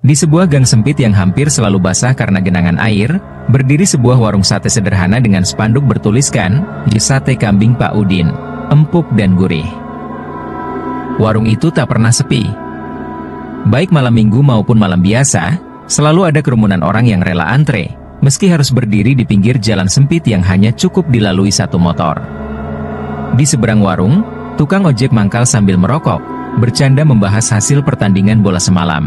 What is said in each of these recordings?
Di sebuah gang sempit yang hampir selalu basah karena genangan air, berdiri sebuah warung sate sederhana dengan spanduk bertuliskan, "Sate Kambing Pak Udin, empuk dan gurih." Warung itu tak pernah sepi. Baik malam minggu maupun malam biasa, selalu ada kerumunan orang yang rela antre, meski harus berdiri di pinggir jalan sempit yang hanya cukup dilalui satu motor. Di seberang warung, tukang ojek mangkal sambil merokok, bercanda membahas hasil pertandingan bola semalam.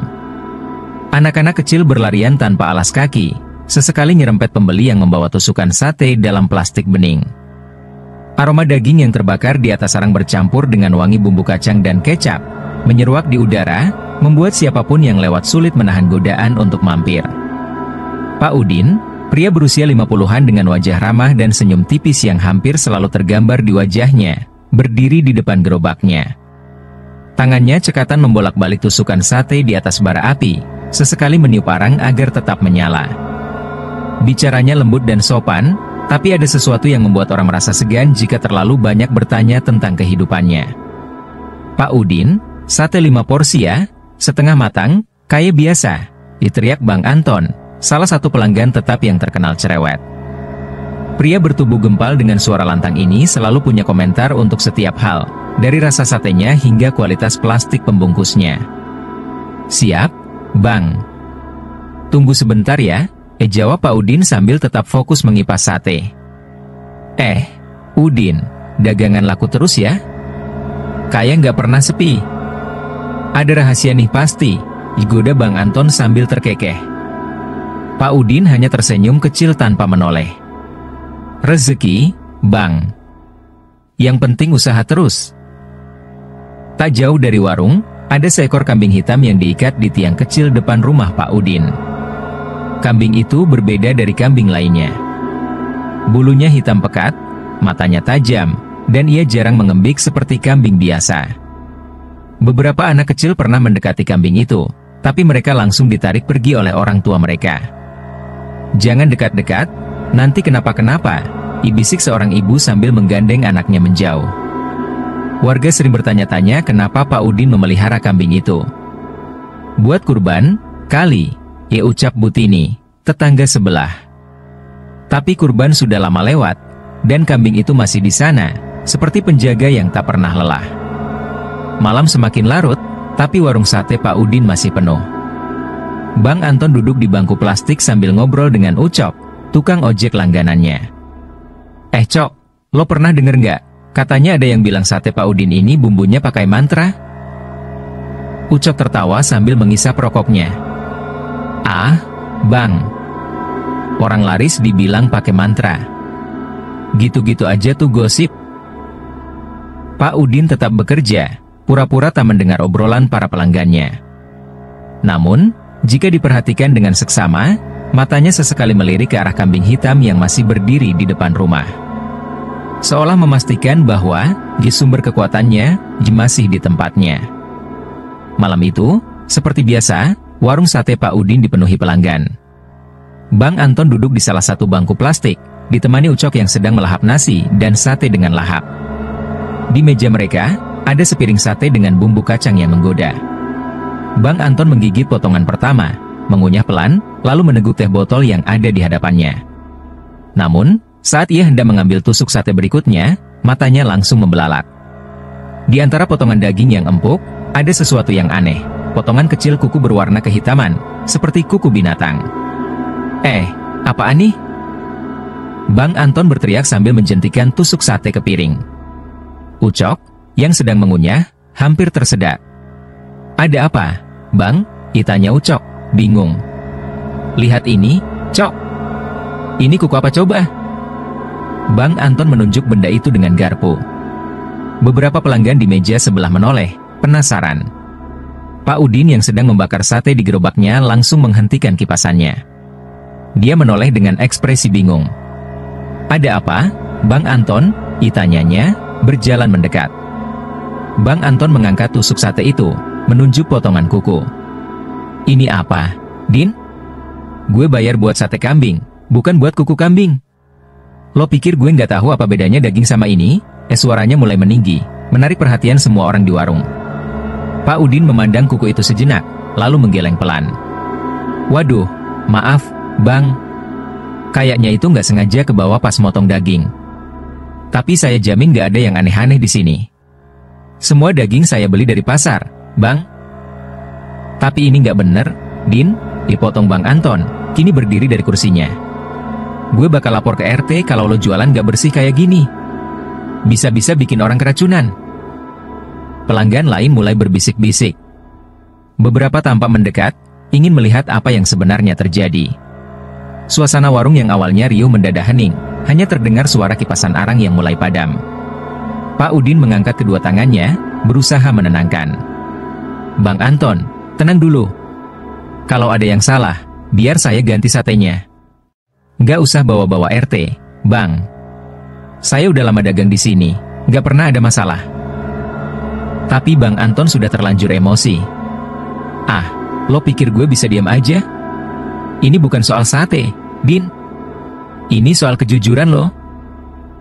Anak-anak kecil berlarian tanpa alas kaki, sesekali nyerempet pembeli yang membawa tusukan sate dalam plastik bening. Aroma daging yang terbakar di atas sarang bercampur dengan wangi bumbu kacang dan kecap, menyeruak di udara, membuat siapapun yang lewat sulit menahan godaan untuk mampir. Pak Udin, pria berusia 50-an dengan wajah ramah dan senyum tipis yang hampir selalu tergambar di wajahnya, berdiri di depan gerobaknya. Tangannya cekatan membolak-balik tusukan sate di atas bara api, sesekali meniup arang agar tetap menyala. Bicaranya lembut dan sopan, tapi ada sesuatu yang membuat orang merasa segan jika terlalu banyak bertanya tentang kehidupannya. "Pak Udin, sate 5 porsi ya, setengah matang, kayak biasa," diteriak Bang Anton, salah satu pelanggan tetap yang terkenal cerewet. Pria bertubuh gempal dengan suara lantang ini selalu punya komentar untuk setiap hal, dari rasa satenya hingga kualitas plastik pembungkusnya. "Siap, Bang. Tunggu sebentar ya," jawab Pak Udin sambil tetap fokus mengipas sate. Udin, dagangan laku terus ya? Kayak nggak pernah sepi." "Ada rahasia nih pasti," digoda Bang Anton sambil terkekeh. Pak Udin hanya tersenyum kecil tanpa menoleh. "Rezeki, Bang. Yang penting usaha terus." Tak jauh dari warung, ada seekor kambing hitam yang diikat di tiang kecil depan rumah Pak Udin. Kambing itu berbeda dari kambing lainnya. Bulunya hitam pekat, matanya tajam, dan ia jarang mengembik seperti kambing biasa. Beberapa anak kecil pernah mendekati kambing itu, tapi mereka langsung ditarik pergi oleh orang tua mereka. "Jangan dekat-dekat, nanti kenapa-kenapa," ibisik seorang ibu sambil menggandeng anaknya menjauh. Warga sering bertanya-tanya kenapa Pak Udin memelihara kambing itu. "Buat kurban, kali," ucap Butini, tetangga sebelah. Tapi kurban sudah lama lewat, dan kambing itu masih di sana, seperti penjaga yang tak pernah lelah. Malam semakin larut, tapi warung sate Pak Udin masih penuh. Bang Anton duduk di bangku plastik sambil ngobrol dengan Ucok, tukang ojek langganannya. "Cok, lo pernah denger nggak? Katanya ada yang bilang sate Pak Udin ini bumbunya pakai mantra." Ucok tertawa sambil mengisap rokoknya. "Ah, Bang. Orang laris dibilang pakai mantra. Gitu-gitu aja tuh gosip." Pak Udin tetap bekerja, pura-pura tak mendengar obrolan para pelanggannya. Namun, jika diperhatikan dengan seksama, matanya sesekali melirik ke arah kambing hitam yang masih berdiri di depan rumah. Seolah memastikan bahwa sumber kekuatannya masih di tempatnya. Malam itu, seperti biasa, warung sate Pak Udin dipenuhi pelanggan. Bang Anton duduk di salah satu bangku plastik, ditemani Ucok yang sedang melahap nasi dan sate dengan lahap. Di meja mereka, ada sepiring sate dengan bumbu kacang yang menggoda. Bang Anton menggigit potongan pertama, mengunyah pelan, lalu meneguk teh botol yang ada di hadapannya. Namun, saat ia hendak mengambil tusuk sate berikutnya, matanya langsung membelalak. Di antara potongan daging yang empuk, ada sesuatu yang aneh. Potongan kecil kuku berwarna kehitaman, seperti kuku binatang. Apaan nih?" Bang Anton berteriak sambil menjentikan tusuk sate ke piring. Ucok, yang sedang mengunyah, hampir tersedak. "Ada apa, Bang?" tanya Ucok, bingung. "Lihat ini, Cok. Ini kuku apa coba?" Bang Anton menunjuk benda itu dengan garpu. Beberapa pelanggan di meja sebelah menoleh, penasaran. Pak Udin yang sedang membakar sate di gerobaknya langsung menghentikan kipasannya. Dia menoleh dengan ekspresi bingung. "Ada apa, Bang Anton?" tanyanya, berjalan mendekat. Bang Anton mengangkat tusuk sate itu, menunjuk potongan kuku. "Ini apa, Din? Gue bayar buat sate kambing, bukan buat kuku kambing. Lo pikir gue nggak tahu apa bedanya daging sama ini?" Suaranya mulai meninggi, menarik perhatian semua orang di warung. Pak Udin memandang kuku itu sejenak, lalu menggeleng pelan. Waduh, maaf, Bang. Kayaknya itu nggak sengaja ke bawah pas motong daging. Tapi saya jamin nggak ada yang aneh-aneh di sini. Semua daging saya beli dari pasar, Bang. Tapi ini nggak bener, Din, dipotong Bang Anton, kini berdiri dari kursinya. Gue bakal lapor ke RT kalau lo jualan nggak bersih kayak gini. Bisa-bisa bikin orang keracunan. Pelanggan lain mulai berbisik-bisik. Beberapa tampak mendekat, ingin melihat apa yang sebenarnya terjadi. Suasana warung yang awalnya riuh mendadak hening, hanya terdengar suara kipasan arang yang mulai padam. Pak Udin mengangkat kedua tangannya, berusaha menenangkan. Bang Anton, tenang dulu. Kalau ada yang salah, biar saya ganti satenya. Nggak usah bawa-bawa RT, Bang. Saya udah lama dagang di sini, nggak pernah ada masalah. Tapi Bang Anton sudah terlanjur emosi. Ah, lo pikir gue bisa diam aja? Ini bukan soal sate, Din. Ini soal kejujuran lo.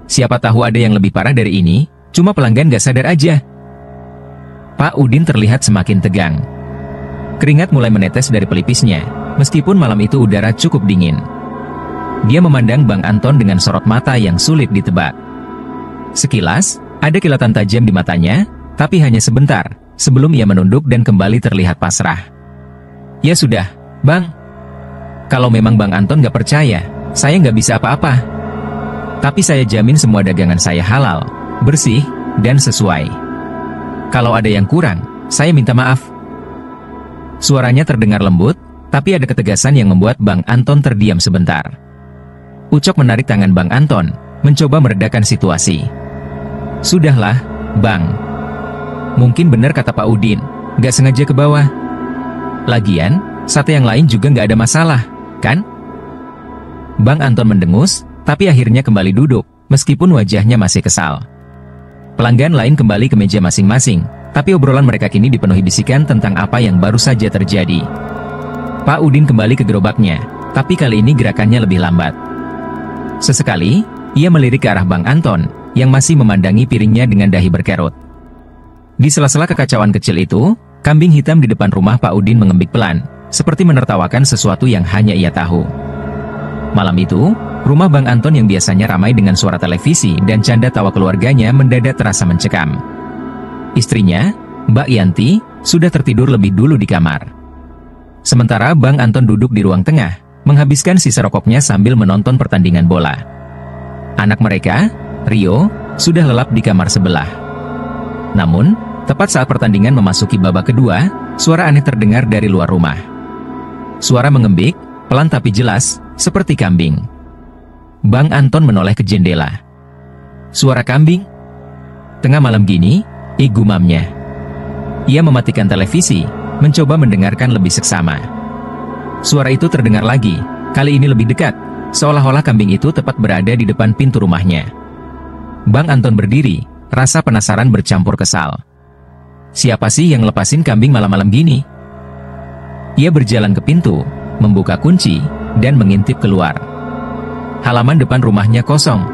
Siapa tahu ada yang lebih parah dari ini, cuma pelanggan gak sadar aja. Pak Udin terlihat semakin tegang. Keringat mulai menetes dari pelipisnya, meskipun malam itu udara cukup dingin. Dia memandang Bang Anton dengan sorot mata yang sulit ditebak. Sekilas, ada kilatan tajam di matanya, tapi hanya sebentar, sebelum ia menunduk dan kembali terlihat pasrah. Ya sudah, Bang. Kalau memang Bang Anton gak percaya, saya nggak bisa apa-apa. Tapi saya jamin semua dagangan saya halal, bersih, dan sesuai. Kalau ada yang kurang, saya minta maaf. Suaranya terdengar lembut, tapi ada ketegasan yang membuat Bang Anton terdiam sebentar. Ucok menarik tangan Bang Anton, mencoba meredakan situasi. Sudahlah, Bang. Mungkin benar kata Pak Udin, nggak sengaja ke bawah. Lagian, sate yang lain juga nggak ada masalah, kan? Bang Anton mendengus, tapi akhirnya kembali duduk, meskipun wajahnya masih kesal. Pelanggan lain kembali ke meja masing-masing, tapi obrolan mereka kini dipenuhi bisikan tentang apa yang baru saja terjadi. Pak Udin kembali ke gerobaknya, tapi kali ini gerakannya lebih lambat. Sesekali, ia melirik ke arah Bang Anton, yang masih memandangi piringnya dengan dahi berkerut. Di sela-sela kekacauan kecil itu, kambing hitam di depan rumah Pak Udin mengembik pelan, seperti menertawakan sesuatu yang hanya ia tahu. Malam itu, rumah Bang Anton yang biasanya ramai dengan suara televisi dan canda tawa keluarganya mendadak terasa mencekam. Istrinya, Mbak Yanti, sudah tertidur lebih dulu di kamar. Sementara Bang Anton duduk di ruang tengah, menghabiskan sisa rokoknya sambil menonton pertandingan bola. Anak mereka, Rio, sudah lelap di kamar sebelah. Namun, tepat saat pertandingan memasuki babak kedua, suara aneh terdengar dari luar rumah. Suara mengembik, pelan tapi jelas, seperti kambing. Bang Anton menoleh ke jendela. Suara kambing? Tengah malam gini, gumamnya. Ia mematikan televisi, mencoba mendengarkan lebih seksama. Suara itu terdengar lagi, kali ini lebih dekat, seolah-olah kambing itu tepat berada di depan pintu rumahnya. Bang Anton berdiri, rasa penasaran bercampur kesal. Siapa sih yang lepasin kambing malam-malam gini? Ia berjalan ke pintu, membuka kunci, dan mengintip keluar. Halaman depan rumahnya kosong.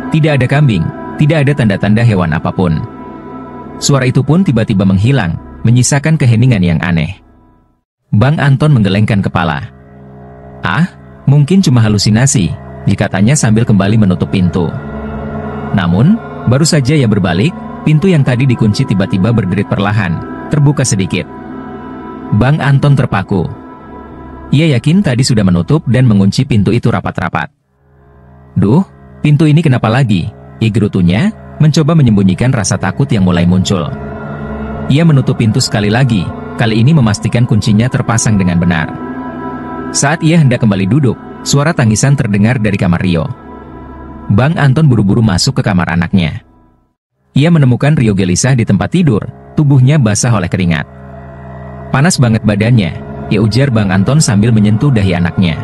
Tidak ada kambing, tidak ada tanda-tanda hewan apapun. Suara itu pun tiba-tiba menghilang, menyisakan keheningan yang aneh. Bang Anton menggelengkan kepala. Ah, mungkin cuma halusinasi, dikatanya sambil kembali menutup pintu. Namun, baru saja ia berbalik, pintu yang tadi dikunci tiba-tiba berderit perlahan, terbuka sedikit. Bang Anton terpaku. Ia yakin tadi sudah menutup dan mengunci pintu itu rapat-rapat. Duh, pintu ini kenapa lagi? Gerutunya, mencoba menyembunyikan rasa takut yang mulai muncul. Ia menutup pintu sekali lagi, kali ini memastikan kuncinya terpasang dengan benar. Saat ia hendak kembali duduk, suara tangisan terdengar dari kamar Rio. Bang Anton buru-buru masuk ke kamar anaknya. Ia menemukan Rio gelisah di tempat tidur, tubuhnya basah oleh keringat. Panas banget badannya, ia ujar Bang Anton sambil menyentuh dahi anaknya.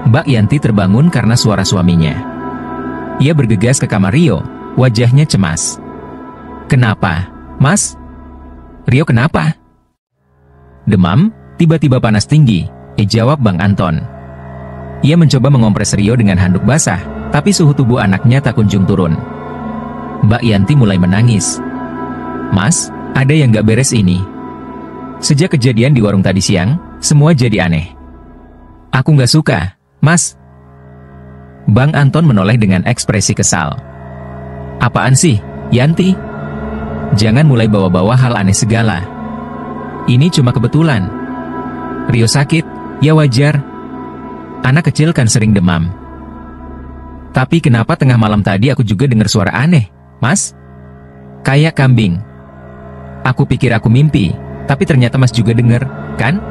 Mbak Yanti terbangun karena suara suaminya. Ia bergegas ke kamar Rio, wajahnya cemas. Kenapa, Mas? Rio kenapa? Demam, tiba-tiba panas tinggi, jawab Bang Anton. Ia mencoba mengompres Rio dengan handuk basah, tapi suhu tubuh anaknya tak kunjung turun. Mbak Yanti mulai menangis. Mas, ada yang gak beres ini. Sejak kejadian di warung tadi siang, semua jadi aneh. Aku nggak suka, Mas. Bang Anton menoleh dengan ekspresi kesal. Apaan sih, Yanti? Jangan mulai bawa-bawa hal aneh segala. Ini cuma kebetulan. Rio sakit, ya wajar. Anak kecil kan sering demam. Tapi kenapa tengah malam tadi aku juga dengar suara aneh, Mas? Kayak kambing. Aku pikir aku mimpi, tapi ternyata Mas juga dengar, kan?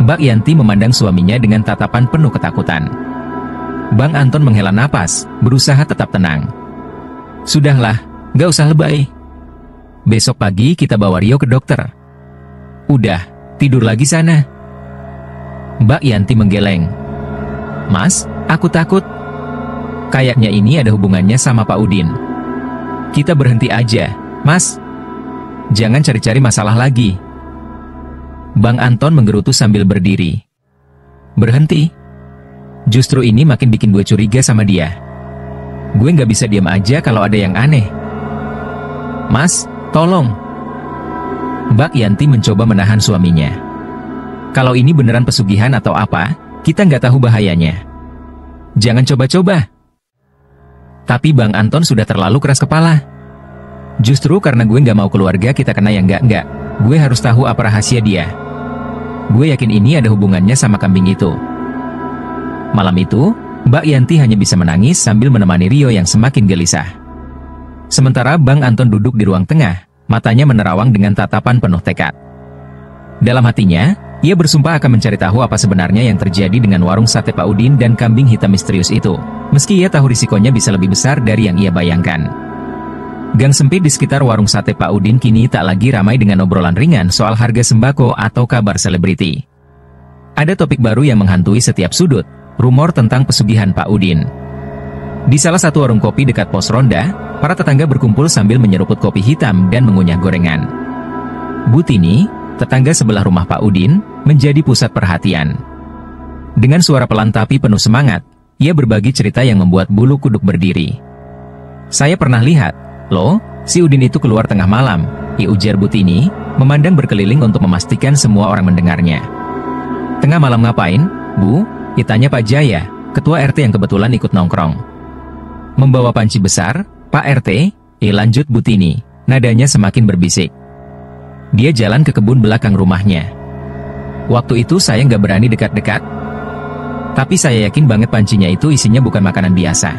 Mbak Yanti memandang suaminya dengan tatapan penuh ketakutan. Bang Anton menghela napas, berusaha tetap tenang. Sudahlah, gak usah lebay. Besok pagi kita bawa Rio ke dokter. Udah, tidur lagi sana. Mbak Yanti menggeleng. Mas, aku takut. Kayaknya ini ada hubungannya sama Pak Udin. Kita berhenti aja, Mas. Jangan cari-cari masalah lagi. Bang Anton menggerutu sambil berdiri. Berhenti? Justru ini makin bikin gue curiga sama dia. Gue nggak bisa diam aja kalau ada yang aneh. Mas, tolong. Mbak Yanti mencoba menahan suaminya. Kalau ini beneran pesugihan atau apa, kita nggak tahu bahayanya. Jangan coba-coba. Tapi Bang Anton sudah terlalu keras kepala. Justru karena gue nggak mau keluarga kita kena yang nggak, gue harus tahu apa rahasia dia. Gue yakin ini ada hubungannya sama kambing itu. Malam itu, Mbak Yanti hanya bisa menangis sambil menemani Rio yang semakin gelisah. Sementara Bang Anton duduk di ruang tengah, matanya menerawang dengan tatapan penuh tekad. Dalam hatinya, ia bersumpah akan mencari tahu apa sebenarnya yang terjadi dengan warung sate Pak Udin dan kambing hitam misterius itu, meski ia tahu risikonya bisa lebih besar dari yang ia bayangkan. Gang sempit di sekitar warung sate Pak Udin kini tak lagi ramai dengan obrolan ringan soal harga sembako atau kabar selebriti. Ada topik baru yang menghantui setiap sudut, rumor tentang pesugihan Pak Udin. Di salah satu warung kopi dekat pos ronda, para tetangga berkumpul sambil menyeruput kopi hitam dan mengunyah gorengan. Bu Tini, tetangga sebelah rumah Pak Udin, menjadi pusat perhatian. Dengan suara pelan tapi penuh semangat, ia berbagi cerita yang membuat bulu kuduk berdiri. Saya pernah lihat, loh, si Udin itu keluar tengah malam, ujar Bu Tini, memandang berkeliling untuk memastikan semua orang mendengarnya. Tengah malam ngapain, Bu? Tanya Pak Jaya, ketua RT yang kebetulan ikut nongkrong. Membawa panci besar, Pak RT, lanjut Bu Tini, nadanya semakin berbisik. Dia jalan ke kebun belakang rumahnya. Waktu itu saya nggak berani dekat-dekat. Tapi saya yakin banget pancinya itu isinya bukan makanan biasa.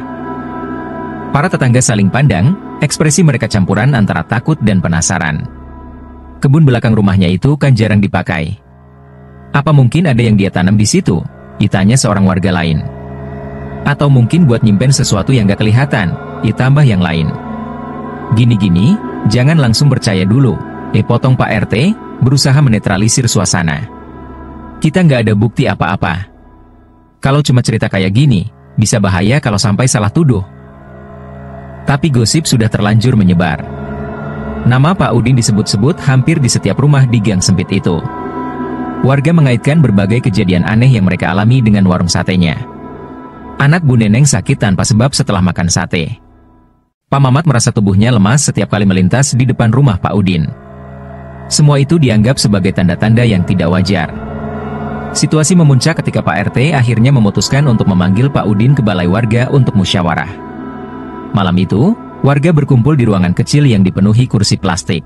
Para tetangga saling pandang, ekspresi mereka campuran antara takut dan penasaran. Kebun belakang rumahnya itu kan jarang dipakai. Apa mungkin ada yang dia tanam di situ? Ditanya seorang warga lain. Atau mungkin buat nyimpen sesuatu yang gak kelihatan, ditambah yang lain. Gini-gini, jangan langsung percaya dulu. Potong Pak RT, berusaha menetralisir suasana. Kita nggak ada bukti apa-apa. Kalau cuma cerita kayak gini, bisa bahaya kalau sampai salah tuduh. Tapi gosip sudah terlanjur menyebar. Nama Pak Udin disebut-sebut hampir di setiap rumah di gang sempit itu. Warga mengaitkan berbagai kejadian aneh yang mereka alami dengan warung satenya. Anak Bu Neneng sakit tanpa sebab setelah makan sate. Pak Mamat merasa tubuhnya lemas setiap kali melintas di depan rumah Pak Udin. Semua itu dianggap sebagai tanda-tanda yang tidak wajar. Situasi memuncak ketika Pak RT akhirnya memutuskan untuk memanggil Pak Udin ke balai warga untuk musyawarah. Malam itu, warga berkumpul di ruangan kecil yang dipenuhi kursi plastik.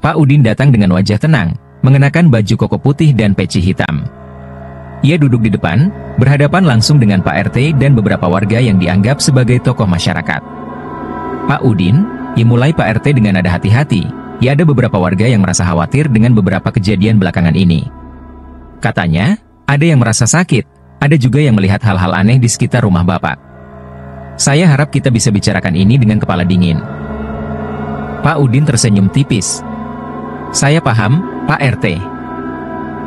Pak Udin datang dengan wajah tenang, mengenakan baju koko putih dan peci hitam. Ia duduk di depan, berhadapan langsung dengan Pak RT dan beberapa warga yang dianggap sebagai tokoh masyarakat. Pak Udin, mulai Pak RT dengan nada hati-hati. Ya, ada beberapa warga yang merasa khawatir dengan beberapa kejadian belakangan ini. Katanya, ada yang merasa sakit, ada juga yang melihat hal-hal aneh di sekitar rumah Bapak. Saya harap kita bisa bicarakan ini dengan kepala dingin. Pak Udin tersenyum tipis. Saya paham, Pak RT.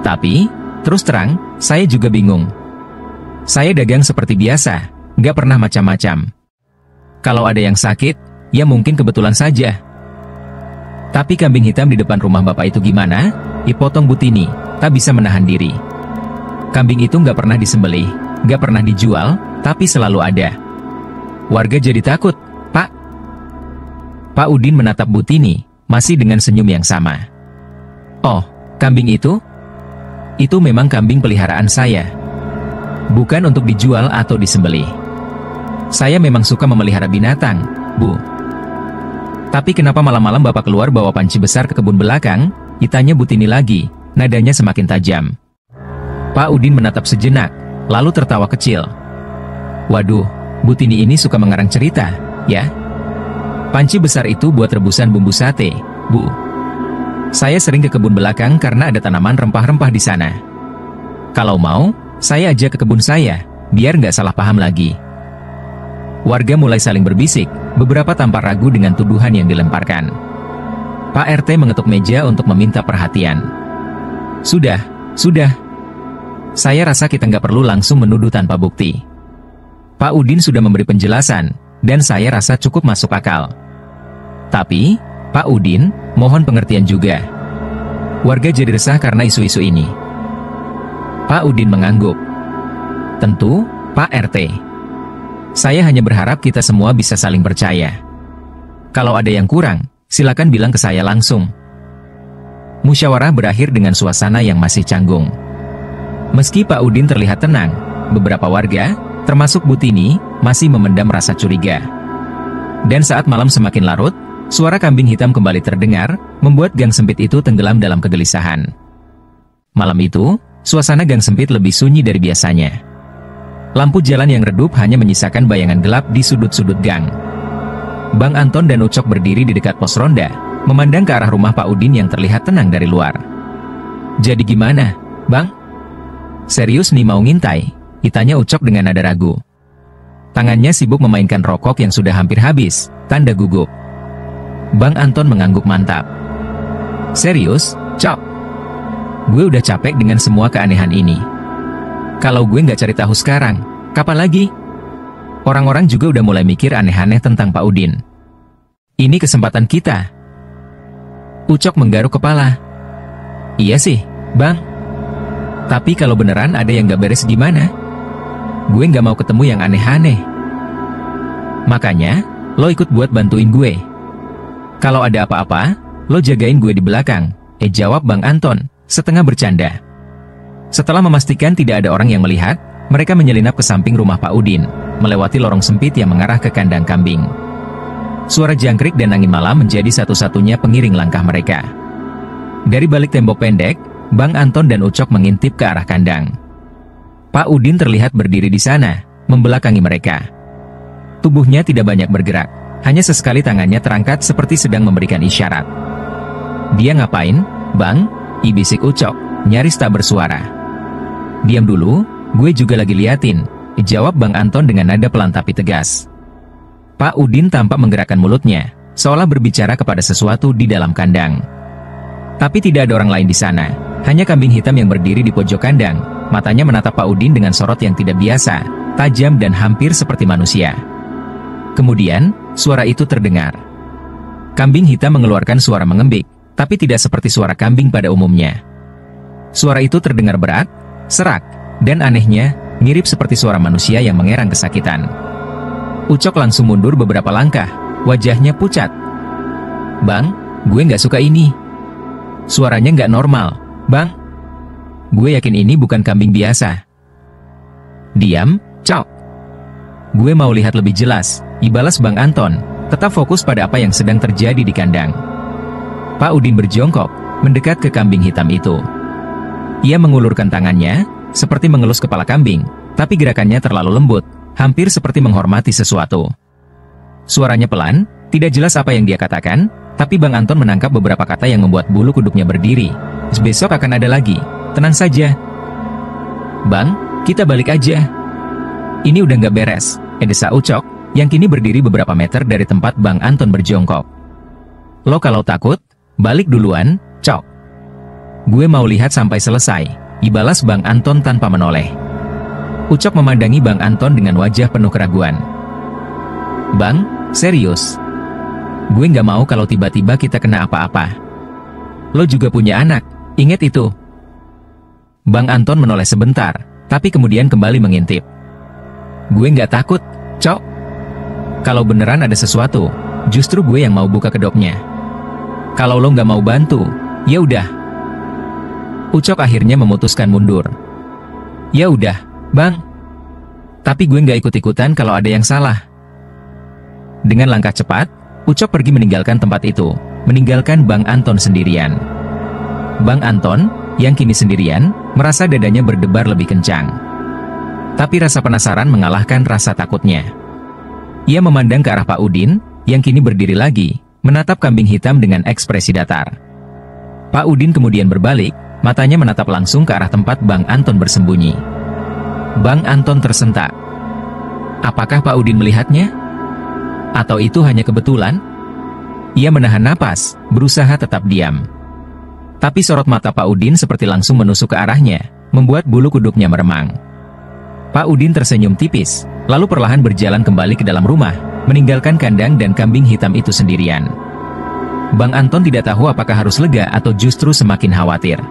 Tapi, terus terang, saya juga bingung. Saya dagang seperti biasa, nggak pernah macam-macam. Kalau ada yang sakit, ya mungkin kebetulan saja. Tapi kambing hitam di depan rumah Bapak itu gimana? Potong Bu Tini, tak bisa menahan diri. Kambing itu nggak pernah disembelih, nggak pernah dijual, tapi selalu ada. Warga jadi takut, Pak. Pak Udin menatap Bu Tini, masih dengan senyum yang sama. Oh, kambing itu? Itu memang kambing peliharaan saya. Bukan untuk dijual atau disembelih. Saya memang suka memelihara binatang, Bu. Tapi kenapa malam-malam Bapak keluar bawa panci besar ke kebun belakang? Tanya Bu Tini lagi, nadanya semakin tajam. Pak Udin menatap sejenak, lalu tertawa kecil. Waduh, Bu Tini ini suka mengarang cerita, ya? Panci besar itu buat rebusan bumbu sate, Bu. Saya sering ke kebun belakang karena ada tanaman rempah-rempah di sana. Kalau mau, saya ajak ke kebun saya, biar nggak salah paham lagi. Warga mulai saling berbisik, beberapa tampak ragu dengan tuduhan yang dilemparkan. Pak RT mengetuk meja untuk meminta perhatian. Sudah. Saya rasa kita nggak perlu langsung menuduh tanpa bukti. Pak Udin sudah memberi penjelasan, dan saya rasa cukup masuk akal. Tapi, Pak Udin, mohon pengertian juga. Warga jadi resah karena isu-isu ini. Pak Udin mengangguk. Tentu, Pak RT. Saya hanya berharap kita semua bisa saling percaya. Kalau ada yang kurang, silakan bilang ke saya langsung. Musyawarah berakhir dengan suasana yang masih canggung. Meski Pak Udin terlihat tenang, beberapa warga, termasuk Bu Tini, masih memendam rasa curiga. Dan saat malam semakin larut, suara kambing hitam kembali terdengar, membuat gang sempit itu tenggelam dalam kegelisahan. Malam itu, suasana gang sempit lebih sunyi dari biasanya. Lampu jalan yang redup hanya menyisakan bayangan gelap di sudut-sudut gang. Bang Anton dan Ucok berdiri di dekat pos ronda, memandang ke arah rumah Pak Udin yang terlihat tenang dari luar. Jadi gimana, Bang? Serius nih mau ngintai? Tanya Ucok dengan nada ragu. Tangannya sibuk memainkan rokok yang sudah hampir habis, tanda gugup. Bang Anton mengangguk mantap. Serius, Cok? Gue udah capek dengan semua keanehan ini. Kalau gue nggak cari tahu sekarang, kapan lagi? Orang-orang juga udah mulai mikir aneh-aneh tentang Pak Udin. Ini kesempatan kita. Ucok menggaruk kepala. Iya sih, Bang. Tapi kalau beneran ada yang nggak beres gimana? Gue nggak mau ketemu yang aneh-aneh. Makanya, lo ikut buat bantuin gue. Kalau ada apa-apa, lo jagain gue di belakang. Jawab Bang Anton, setengah bercanda. Setelah memastikan tidak ada orang yang melihat, mereka menyelinap ke samping rumah Pak Udin, melewati lorong sempit yang mengarah ke kandang kambing. Suara jangkrik dan angin malam menjadi satu-satunya pengiring langkah mereka. Dari balik tembok pendek, Bang Anton dan Ucok mengintip ke arah kandang. Pak Udin terlihat berdiri di sana, membelakangi mereka. Tubuhnya tidak banyak bergerak, hanya sesekali tangannya terangkat seperti sedang memberikan isyarat. Dia ngapain, Bang? Bisik Ucok, nyaris tak bersuara. Diam dulu, gue juga lagi liatin, jawab Bang Anton dengan nada pelan tapi tegas. Pak Udin tampak menggerakkan mulutnya, seolah berbicara kepada sesuatu di dalam kandang. Tapi tidak ada orang lain di sana, hanya kambing hitam yang berdiri di pojok kandang, matanya menatap Pak Udin dengan sorot yang tidak biasa, tajam dan hampir seperti manusia. Kemudian, suara itu terdengar. Kambing hitam mengeluarkan suara mengembik, tapi tidak seperti suara kambing pada umumnya. Suara itu terdengar berat, serak, dan anehnya, mirip seperti suara manusia yang mengerang kesakitan. Ucok langsung mundur beberapa langkah, wajahnya pucat. Bang, gue nggak suka ini. Suaranya nggak normal, Bang. Gue yakin ini bukan kambing biasa. Diam, Cok. Gue mau lihat lebih jelas, balas Bang Anton, tetap fokus pada apa yang sedang terjadi di kandang. Pak Udin berjongkok, mendekat ke kambing hitam itu. Ia mengulurkan tangannya, seperti mengelus kepala kambing, tapi gerakannya terlalu lembut, hampir seperti menghormati sesuatu. Suaranya pelan, tidak jelas apa yang dia katakan, tapi Bang Anton menangkap beberapa kata yang membuat bulu kuduknya berdiri. Besok akan ada lagi, tenang saja. Bang, kita balik aja. Ini udah nggak beres, desa Ucok, yang kini berdiri beberapa meter dari tempat Bang Anton berjongkok. Lo kalau takut, balik duluan, Cok. Gue mau lihat sampai selesai, balas Bang Anton tanpa menoleh. Ucok memandangi Bang Anton dengan wajah penuh keraguan. Bang, serius? Gue nggak mau kalau tiba-tiba kita kena apa-apa. Lo juga punya anak, ingat itu. Bang Anton menoleh sebentar, tapi kemudian kembali mengintip. Gue nggak takut, Cok. Kalau beneran ada sesuatu, justru gue yang mau buka kedoknya. Kalau lo nggak mau bantu, ya udah. Ucok akhirnya memutuskan mundur. Ya udah, Bang. Tapi gue nggak ikut-ikutan kalau ada yang salah. Dengan langkah cepat, Ucok pergi meninggalkan tempat itu, meninggalkan Bang Anton sendirian. Bang Anton, yang kini sendirian, merasa dadanya berdebar lebih kencang. Tapi rasa penasaran mengalahkan rasa takutnya. Ia memandang ke arah Pak Udin, yang kini berdiri lagi, menatap kambing hitam dengan ekspresi datar. Pak Udin kemudian berbalik, matanya menatap langsung ke arah tempat Bang Anton bersembunyi. Bang Anton tersentak. Apakah Pak Udin melihatnya? Atau itu hanya kebetulan? Ia menahan napas, berusaha tetap diam. Tapi sorot mata Pak Udin seperti langsung menusuk ke arahnya, membuat bulu kuduknya meremang. Pak Udin tersenyum tipis, lalu perlahan berjalan kembali ke dalam rumah, meninggalkan kandang dan kambing hitam itu sendirian. Bang Anton tidak tahu apakah harus lega atau justru semakin khawatir.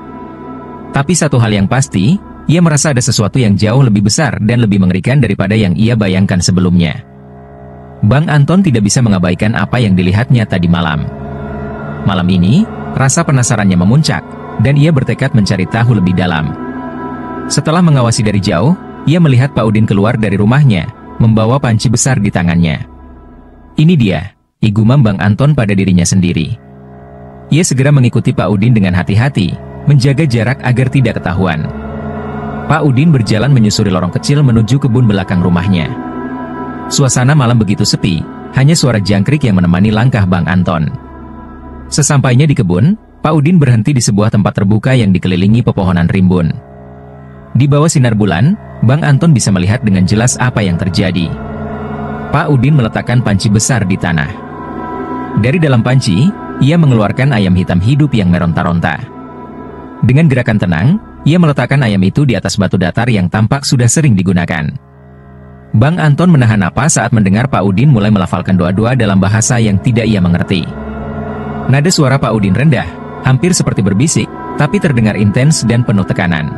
Tapi satu hal yang pasti, ia merasa ada sesuatu yang jauh lebih besar dan lebih mengerikan daripada yang ia bayangkan sebelumnya. Bang Anton tidak bisa mengabaikan apa yang dilihatnya tadi malam. Malam ini, rasa penasarannya memuncak, dan ia bertekad mencari tahu lebih dalam. Setelah mengawasi dari jauh, ia melihat Pak Udin keluar dari rumahnya, membawa panci besar di tangannya. Ini dia, igumam Bang Anton pada dirinya sendiri. Ia segera mengikuti Pak Udin dengan hati-hati, menjaga jarak agar tidak ketahuan. Pak Udin berjalan menyusuri lorong kecil menuju kebun belakang rumahnya. Suasana malam begitu sepi, hanya suara jangkrik yang menemani langkah Bang Anton. Sesampainya di kebun, Pak Udin berhenti di sebuah tempat terbuka yang dikelilingi pepohonan rimbun. Di bawah sinar bulan, Bang Anton bisa melihat dengan jelas apa yang terjadi. Pak Udin meletakkan panci besar di tanah. Dari dalam panci, ia mengeluarkan ayam hitam hidup yang meronta-ronta. Dengan gerakan tenang, ia meletakkan ayam itu di atas batu datar yang tampak sudah sering digunakan. Bang Anton menahan napas saat mendengar Pak Udin mulai melafalkan doa-doa dalam bahasa yang tidak ia mengerti. Nada suara Pak Udin rendah, hampir seperti berbisik, tapi terdengar intens dan penuh tekanan.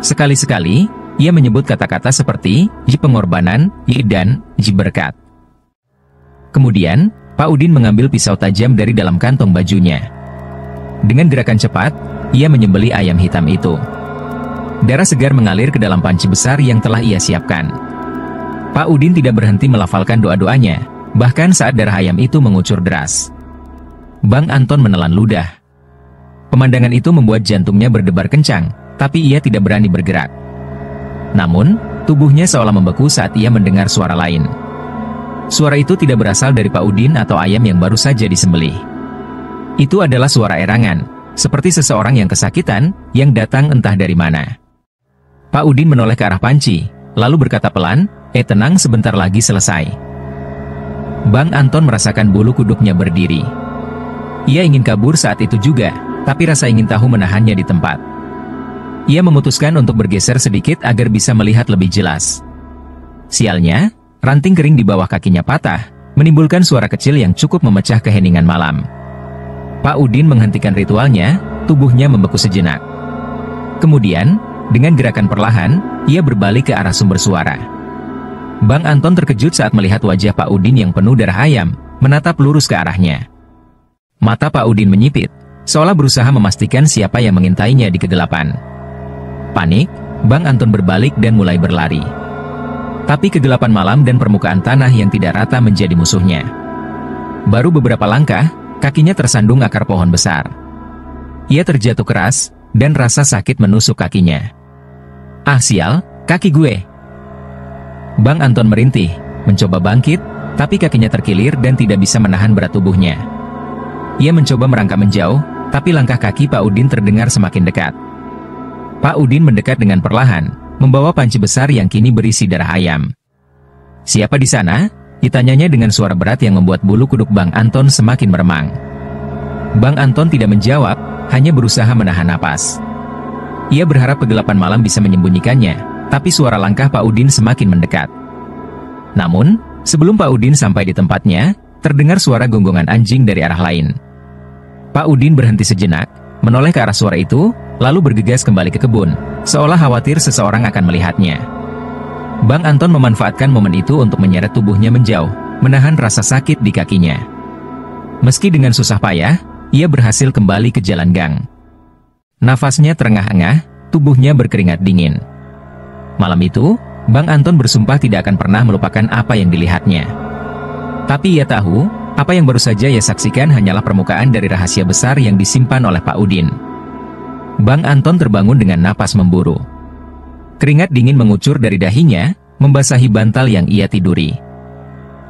Sekali-sekali, ia menyebut kata-kata seperti, "Ji pengorbanan, Ji dan Ji berkat." Kemudian, Pak Udin mengambil pisau tajam dari dalam kantong bajunya. Dengan gerakan cepat, ia menyembelih ayam hitam itu. Darah segar mengalir ke dalam panci besar yang telah ia siapkan. Pak Udin tidak berhenti melafalkan doa-doanya, bahkan saat darah ayam itu mengucur deras. Bang Anton menelan ludah. Pemandangan itu membuat jantungnya berdebar kencang, tapi ia tidak berani bergerak. Namun, tubuhnya seolah membeku saat ia mendengar suara lain. Suara itu tidak berasal dari Pak Udin atau ayam yang baru saja disembelih. Itu adalah suara erangan, seperti seseorang yang kesakitan, yang datang entah dari mana. Pak Udin menoleh ke arah panci, lalu berkata pelan, tenang, sebentar lagi selesai." Bang Anton merasakan bulu kuduknya berdiri. Ia ingin kabur saat itu juga, tapi rasa ingin tahu menahannya di tempat. Ia memutuskan untuk bergeser sedikit agar bisa melihat lebih jelas. Sialnya, ranting kering di bawah kakinya patah, menimbulkan suara kecil yang cukup memecah keheningan malam. Pak Udin menghentikan ritualnya, tubuhnya membeku sejenak. Kemudian, dengan gerakan perlahan, ia berbalik ke arah sumber suara. Bang Anton terkejut saat melihat wajah Pak Udin yang penuh darah ayam, menatap lurus ke arahnya. Mata Pak Udin menyipit, seolah berusaha memastikan siapa yang mengintainya di kegelapan. Panik, Bang Anton berbalik dan mulai berlari. Tapi kegelapan malam dan permukaan tanah yang tidak rata menjadi musuhnya. Baru beberapa langkah, kakinya tersandung akar pohon besar. Ia terjatuh keras, dan rasa sakit menusuk kakinya. "Ah sial, kaki gue!" Bang Anton merintih, mencoba bangkit, tapi kakinya terkilir dan tidak bisa menahan berat tubuhnya. Ia mencoba merangkak menjauh, tapi langkah kaki Pak Udin terdengar semakin dekat. Pak Udin mendekat dengan perlahan, membawa panci besar yang kini berisi darah ayam. "Siapa di sana?" ditanyanya dengan suara berat yang membuat bulu kuduk Bang Anton semakin meremang. Bang Anton tidak menjawab, hanya berusaha menahan napas. Ia berharap kegelapan malam bisa menyembunyikannya, tapi suara langkah Pak Udin semakin mendekat. Namun, sebelum Pak Udin sampai di tempatnya, terdengar suara gonggongan anjing dari arah lain. Pak Udin berhenti sejenak, menoleh ke arah suara itu, lalu bergegas kembali ke kebun, seolah khawatir seseorang akan melihatnya. Bang Anton memanfaatkan momen itu untuk menyeret tubuhnya menjauh, menahan rasa sakit di kakinya. Meski dengan susah payah, ia berhasil kembali ke jalan gang. Nafasnya terengah-engah, tubuhnya berkeringat dingin. Malam itu, Bang Anton bersumpah tidak akan pernah melupakan apa yang dilihatnya. Tapi ia tahu, apa yang baru saja ia saksikan hanyalah permukaan dari rahasia besar yang disimpan oleh Pak Udin. Bang Anton terbangun dengan napas memburu. Keringat dingin mengucur dari dahinya, membasahi bantal yang ia tiduri.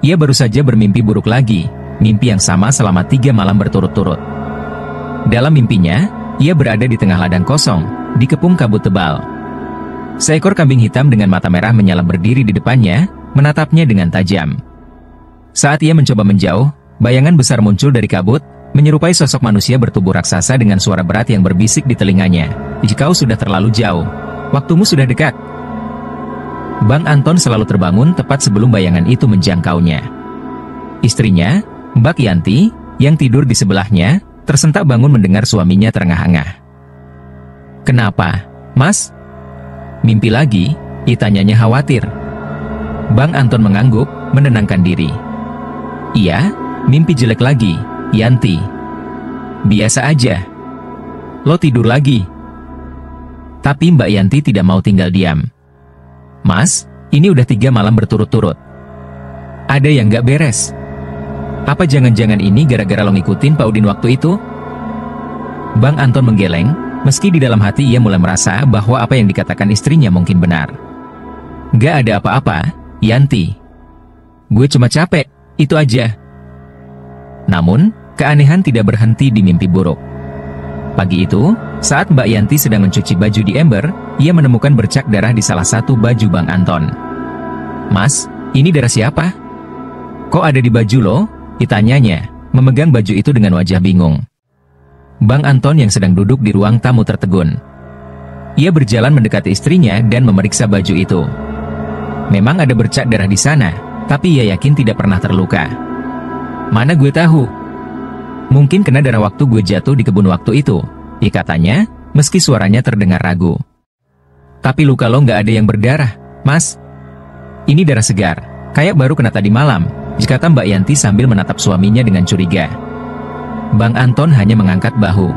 Ia baru saja bermimpi buruk lagi, mimpi yang sama selama 3 malam berturut-turut. Dalam mimpinya, ia berada di tengah ladang kosong, dikepung kabut tebal. Seekor kambing hitam dengan mata merah menyala berdiri di depannya, menatapnya dengan tajam. Saat ia mencoba menjauh, bayangan besar muncul dari kabut, menyerupai sosok manusia bertubuh raksasa dengan suara berat yang berbisik di telinganya. "Jika kau sudah terlalu jauh, waktumu sudah dekat." Bang Anton selalu terbangun tepat sebelum bayangan itu menjangkaunya. Istrinya, Mbak Yanti, yang tidur di sebelahnya, tersentak bangun mendengar suaminya terengah-engah. "Kenapa, Mas? Mimpi lagi?" ditanyanya khawatir. Bang Anton mengangguk, menenangkan diri. "Iya, mimpi jelek lagi, Yanti." "Biasa aja. Lo tidur lagi." Tapi Mbak Yanti tidak mau tinggal diam. "Mas, ini udah 3 malam berturut-turut. Ada yang gak beres. Apa jangan-jangan ini gara-gara lo ngikutin Pak Udin waktu itu?" Bang Anton menggeleng, meski di dalam hati ia mulai merasa bahwa apa yang dikatakan istrinya mungkin benar. "Gak ada apa-apa, Yanti. Gue cuma capek, itu aja." Namun, keanehan tidak berhenti di mimpi buruk. Pagi itu, saat Mbak Yanti sedang mencuci baju di ember, ia menemukan bercak darah di salah satu baju Bang Anton. "Mas, ini darah siapa? Kok ada di baju lo?" ditanyanya, memegang baju itu dengan wajah bingung. Bang Anton yang sedang duduk di ruang tamu tertegun. Ia berjalan mendekati istrinya dan memeriksa baju itu. Memang ada bercak darah di sana, tapi ia yakin tidak pernah terluka. "Mana gue tahu. Mungkin kena darah waktu gue jatuh di kebun waktu itu," katanya, meski suaranya terdengar ragu. "Tapi luka lo nggak ada yang berdarah, Mas. Ini darah segar, kayak baru kena tadi malam," kata Mbak Yanti sambil menatap suaminya dengan curiga. Bang Anton hanya mengangkat bahu.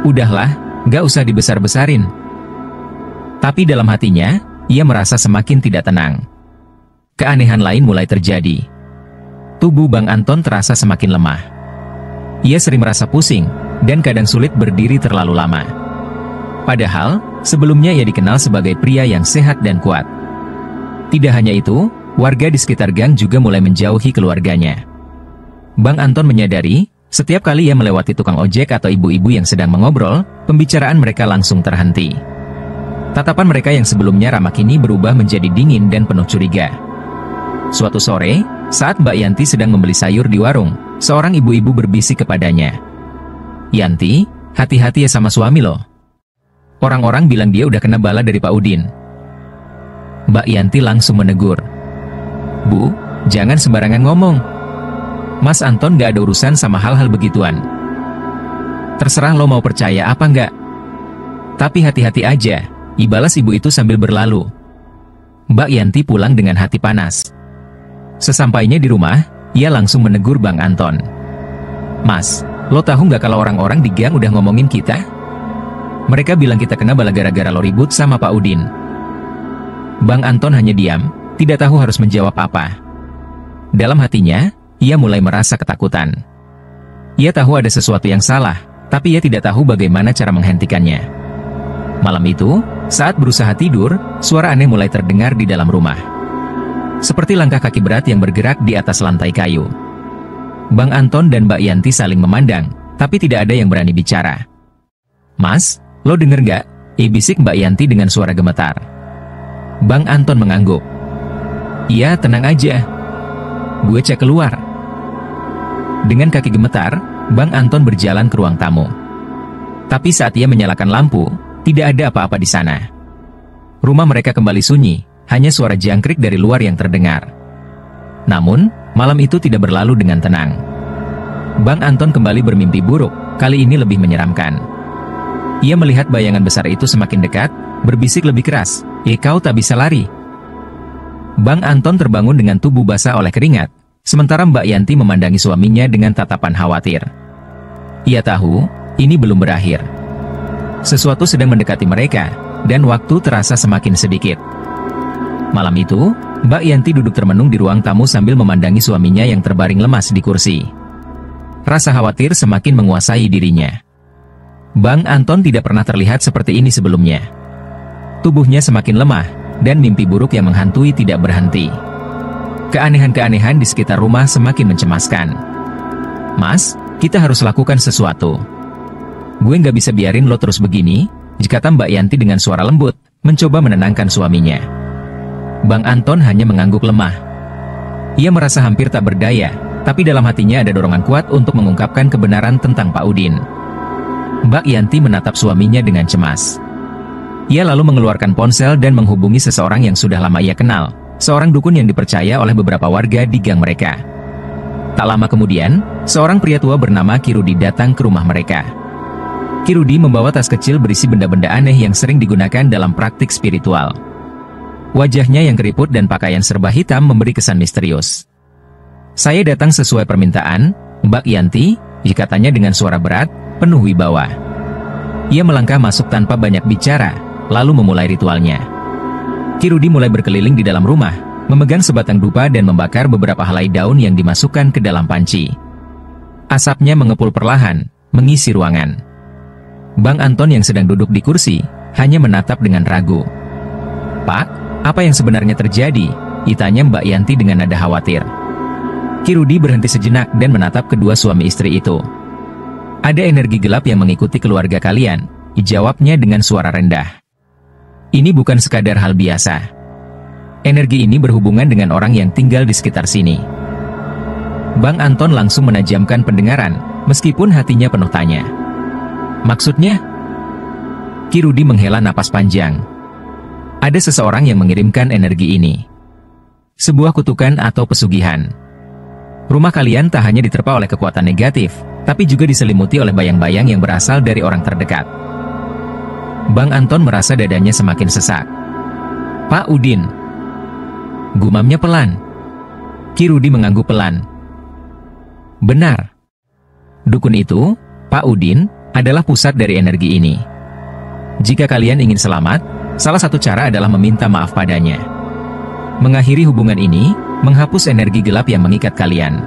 "Udahlah, nggak usah dibesar-besarin." Tapi dalam hatinya, ia merasa semakin tidak tenang. Keanehan lain mulai terjadi. Tubuh Bang Anton terasa semakin lemah. Ia sering merasa pusing, dan kadang sulit berdiri terlalu lama. Padahal, sebelumnya ia dikenal sebagai pria yang sehat dan kuat. Tidak hanya itu, warga di sekitar gang juga mulai menjauhi keluarganya. Bang Anton menyadari, setiap kali ia melewati tukang ojek atau ibu-ibu yang sedang mengobrol, pembicaraan mereka langsung terhenti. Tatapan mereka yang sebelumnya ramah kini berubah menjadi dingin dan penuh curiga. Suatu sore, saat Mbak Yanti sedang membeli sayur di warung, seorang ibu-ibu berbisik kepadanya. "Yanti, hati-hati ya sama suami lo. Orang-orang bilang dia udah kena bala dari Pak Udin." Mbak Yanti langsung menegur. "Bu, jangan sembarangan ngomong. Mas Anton gak ada urusan sama hal-hal begituan. Terserah lo mau percaya apa enggak. Tapi hati-hati aja," dibalas ibu itu sambil berlalu. Mbak Yanti pulang dengan hati panas. Sesampainya di rumah, ia langsung menegur Bang Anton. "Mas, lo tahu nggak kalau orang-orang di gang udah ngomongin kita? Mereka bilang kita kena bala gara-gara lo ribut sama Pak Udin." Bang Anton hanya diam, tidak tahu harus menjawab apa. Dalam hatinya, ia mulai merasa ketakutan. Ia tahu ada sesuatu yang salah, tapi ia tidak tahu bagaimana cara menghentikannya. Malam itu, saat berusaha tidur, suara aneh mulai terdengar di dalam rumah. Seperti langkah kaki berat yang bergerak di atas lantai kayu. Bang Anton dan Mbak Yanti saling memandang, tapi tidak ada yang berani bicara. "Mas, lo denger nggak?" bisik Mbak Yanti dengan suara gemetar. Bang Anton mengangguk. "Iya, tenang aja. Gue cek keluar." Dengan kaki gemetar, Bang Anton berjalan ke ruang tamu. Tapi saat ia menyalakan lampu, tidak ada apa-apa di sana. Rumah mereka kembali sunyi, hanya suara jangkrik dari luar yang terdengar. Namun, malam itu tidak berlalu dengan tenang. Bang Anton kembali bermimpi buruk, kali ini lebih menyeramkan. Ia melihat bayangan besar itu semakin dekat, berbisik lebih keras, "Kau tak bisa lari." Bang Anton terbangun dengan tubuh basah oleh keringat, sementara Mbak Yanti memandangi suaminya dengan tatapan khawatir. Ia tahu, ini belum berakhir. Sesuatu sedang mendekati mereka, dan waktu terasa semakin sedikit. Malam itu, Mbak Yanti duduk termenung di ruang tamu sambil memandangi suaminya yang terbaring lemas di kursi. Rasa khawatir semakin menguasai dirinya. Bang Anton tidak pernah terlihat seperti ini sebelumnya. Tubuhnya semakin lemah, dan mimpi buruk yang menghantui tidak berhenti. Keanehan-keanehan di sekitar rumah semakin mencemaskan. "Mas, kita harus lakukan sesuatu. Gue nggak bisa biarin lo terus begini," kata Mbak Yanti dengan suara lembut, mencoba menenangkan suaminya. Bang Anton hanya mengangguk lemah. Ia merasa hampir tak berdaya, tapi dalam hatinya ada dorongan kuat untuk mengungkapkan kebenaran tentang Pak Udin. Mbak Yanti menatap suaminya dengan cemas. Ia lalu mengeluarkan ponsel dan menghubungi seseorang yang sudah lama ia kenal, seorang dukun yang dipercaya oleh beberapa warga di gang mereka. Tak lama kemudian, seorang pria tua bernama Kirudi datang ke rumah mereka. Kirudi membawa tas kecil berisi benda-benda aneh yang sering digunakan dalam praktik spiritual. Wajahnya yang keriput dan pakaian serba hitam memberi kesan misterius. "Saya datang sesuai permintaan, Mbak Yanti," katanya dengan suara berat, penuh wibawa. Ia melangkah masuk tanpa banyak bicara, lalu memulai ritualnya. Kirudi mulai berkeliling di dalam rumah, memegang sebatang dupa dan membakar beberapa helai daun yang dimasukkan ke dalam panci. Asapnya mengepul perlahan, mengisi ruangan. Bang Anton yang sedang duduk di kursi, hanya menatap dengan ragu. "Pak, apa yang sebenarnya terjadi?" tanya Mbak Yanti dengan nada khawatir. Kirudi berhenti sejenak dan menatap kedua suami istri itu. "Ada energi gelap yang mengikuti keluarga kalian," jawabnya dengan suara rendah. "Ini bukan sekadar hal biasa. Energi ini berhubungan dengan orang yang tinggal di sekitar sini." Bang Anton langsung menajamkan pendengaran, meskipun hatinya penuh tanya. "Maksudnya?" Kirudi menghela napas panjang. "Ada seseorang yang mengirimkan energi ini. Sebuah kutukan atau pesugihan. Rumah kalian tak hanya diterpa oleh kekuatan negatif, tapi juga diselimuti oleh bayang-bayang yang berasal dari orang terdekat." Bang Anton merasa dadanya semakin sesak. "Pak Udin," gumamnya pelan. Kirudi mengangguk pelan. "Benar. Dukun itu, Pak Udin, adalah pusat dari energi ini. Jika kalian ingin selamat, salah satu cara adalah meminta maaf padanya. Mengakhiri hubungan ini, menghapus energi gelap yang mengikat kalian."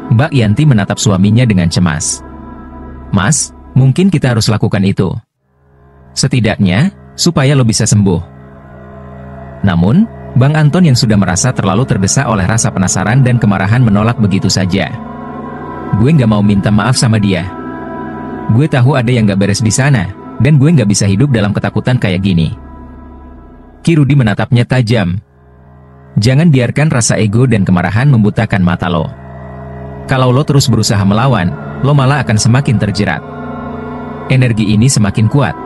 Mbak Yanti menatap suaminya dengan cemas. "Mas, mungkin kita harus lakukan itu. Setidaknya, supaya lo bisa sembuh." Namun, Bang Anton yang sudah merasa terlalu terdesak oleh rasa penasaran dan kemarahan menolak begitu saja. "Gue nggak mau minta maaf sama dia. Gue tahu ada yang gak beres di sana, dan gue gak bisa hidup dalam ketakutan kayak gini." Kirudi menatapnya tajam. "Jangan biarkan rasa ego dan kemarahan membutakan mata lo. Kalau lo terus berusaha melawan, lo malah akan semakin terjerat. Energi ini semakin kuat.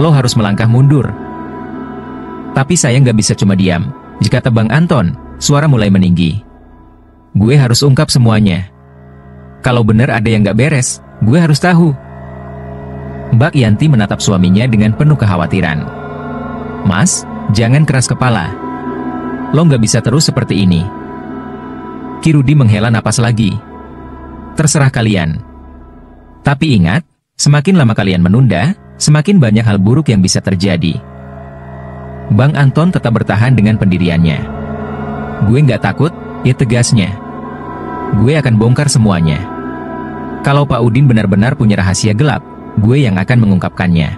Lo harus melangkah mundur." "Tapi saya gak bisa cuma diam," kata Bang Anton, suara mulai meninggi. "Gue harus ungkap semuanya. Kalau benar ada yang gak beres, gue harus tahu." Mbak Yanti menatap suaminya dengan penuh kekhawatiran. "Mas, jangan keras kepala. Lo nggak bisa terus seperti ini." Kirudi menghela napas lagi. "Terserah kalian. Tapi ingat, semakin lama kalian menunda, semakin banyak hal buruk yang bisa terjadi." Bang Anton tetap bertahan dengan pendiriannya. "Gue nggak takut," tegasnya. "Gue akan bongkar semuanya. Kalau Pak Udin benar-benar punya rahasia gelap, gue yang akan mengungkapkannya."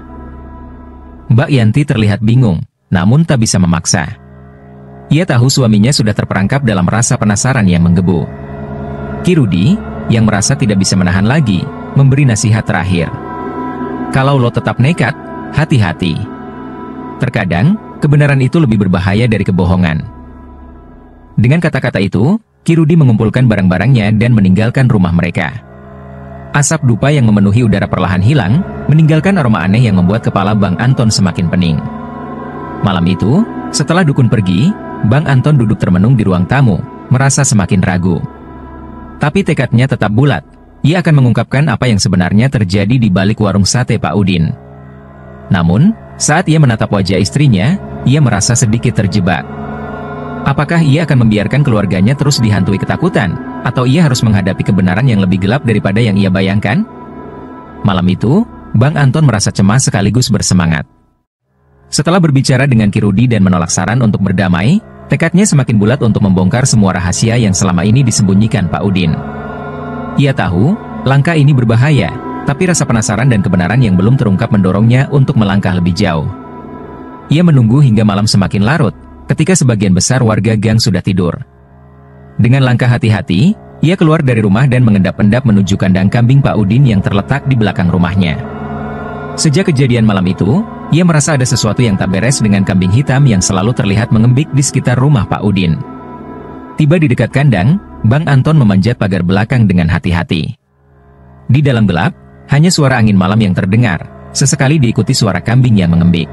Mbak Yanti terlihat bingung, namun tak bisa memaksa. Ia tahu suaminya sudah terperangkap dalam rasa penasaran yang menggebu. Kirudi, yang merasa tidak bisa menahan lagi, memberi nasihat terakhir. "Kalau lo tetap nekat, hati-hati. Terkadang, kebenaran itu lebih berbahaya dari kebohongan." Dengan kata-kata itu, Kirudi mengumpulkan barang-barangnya dan meninggalkan rumah mereka. Asap dupa yang memenuhi udara perlahan hilang, meninggalkan aroma aneh yang membuat kepala Bang Anton semakin pening. Malam itu, setelah dukun pergi, Bang Anton duduk termenung di ruang tamu, merasa semakin ragu. Tapi tekadnya tetap bulat, ia akan mengungkapkan apa yang sebenarnya terjadi di balik warung sate Pak Udin. Namun, saat ia menatap wajah istrinya, ia merasa sedikit terjebak. Apakah ia akan membiarkan keluarganya terus dihantui ketakutan, atau ia harus menghadapi kebenaran yang lebih gelap daripada yang ia bayangkan? Malam itu, Bang Anton merasa cemas sekaligus bersemangat. Setelah berbicara dengan Ki Rudi dan menolak saran untuk berdamai, tekadnya semakin bulat untuk membongkar semua rahasia yang selama ini disembunyikan Pak Udin. Ia tahu, langkah ini berbahaya, tapi rasa penasaran dan kebenaran yang belum terungkap mendorongnya untuk melangkah lebih jauh. Ia menunggu hingga malam semakin larut, ketika sebagian besar warga gang sudah tidur. Dengan langkah hati-hati, ia keluar dari rumah dan mengendap-endap menuju kandang kambing Pak Udin yang terletak di belakang rumahnya. Sejak kejadian malam itu, ia merasa ada sesuatu yang tak beres dengan kambing hitam yang selalu terlihat mengembik di sekitar rumah Pak Udin. Tiba di dekat kandang, Bang Anton memanjat pagar belakang dengan hati-hati. Di dalam gelap, hanya suara angin malam yang terdengar, sesekali diikuti suara kambing yang mengembik.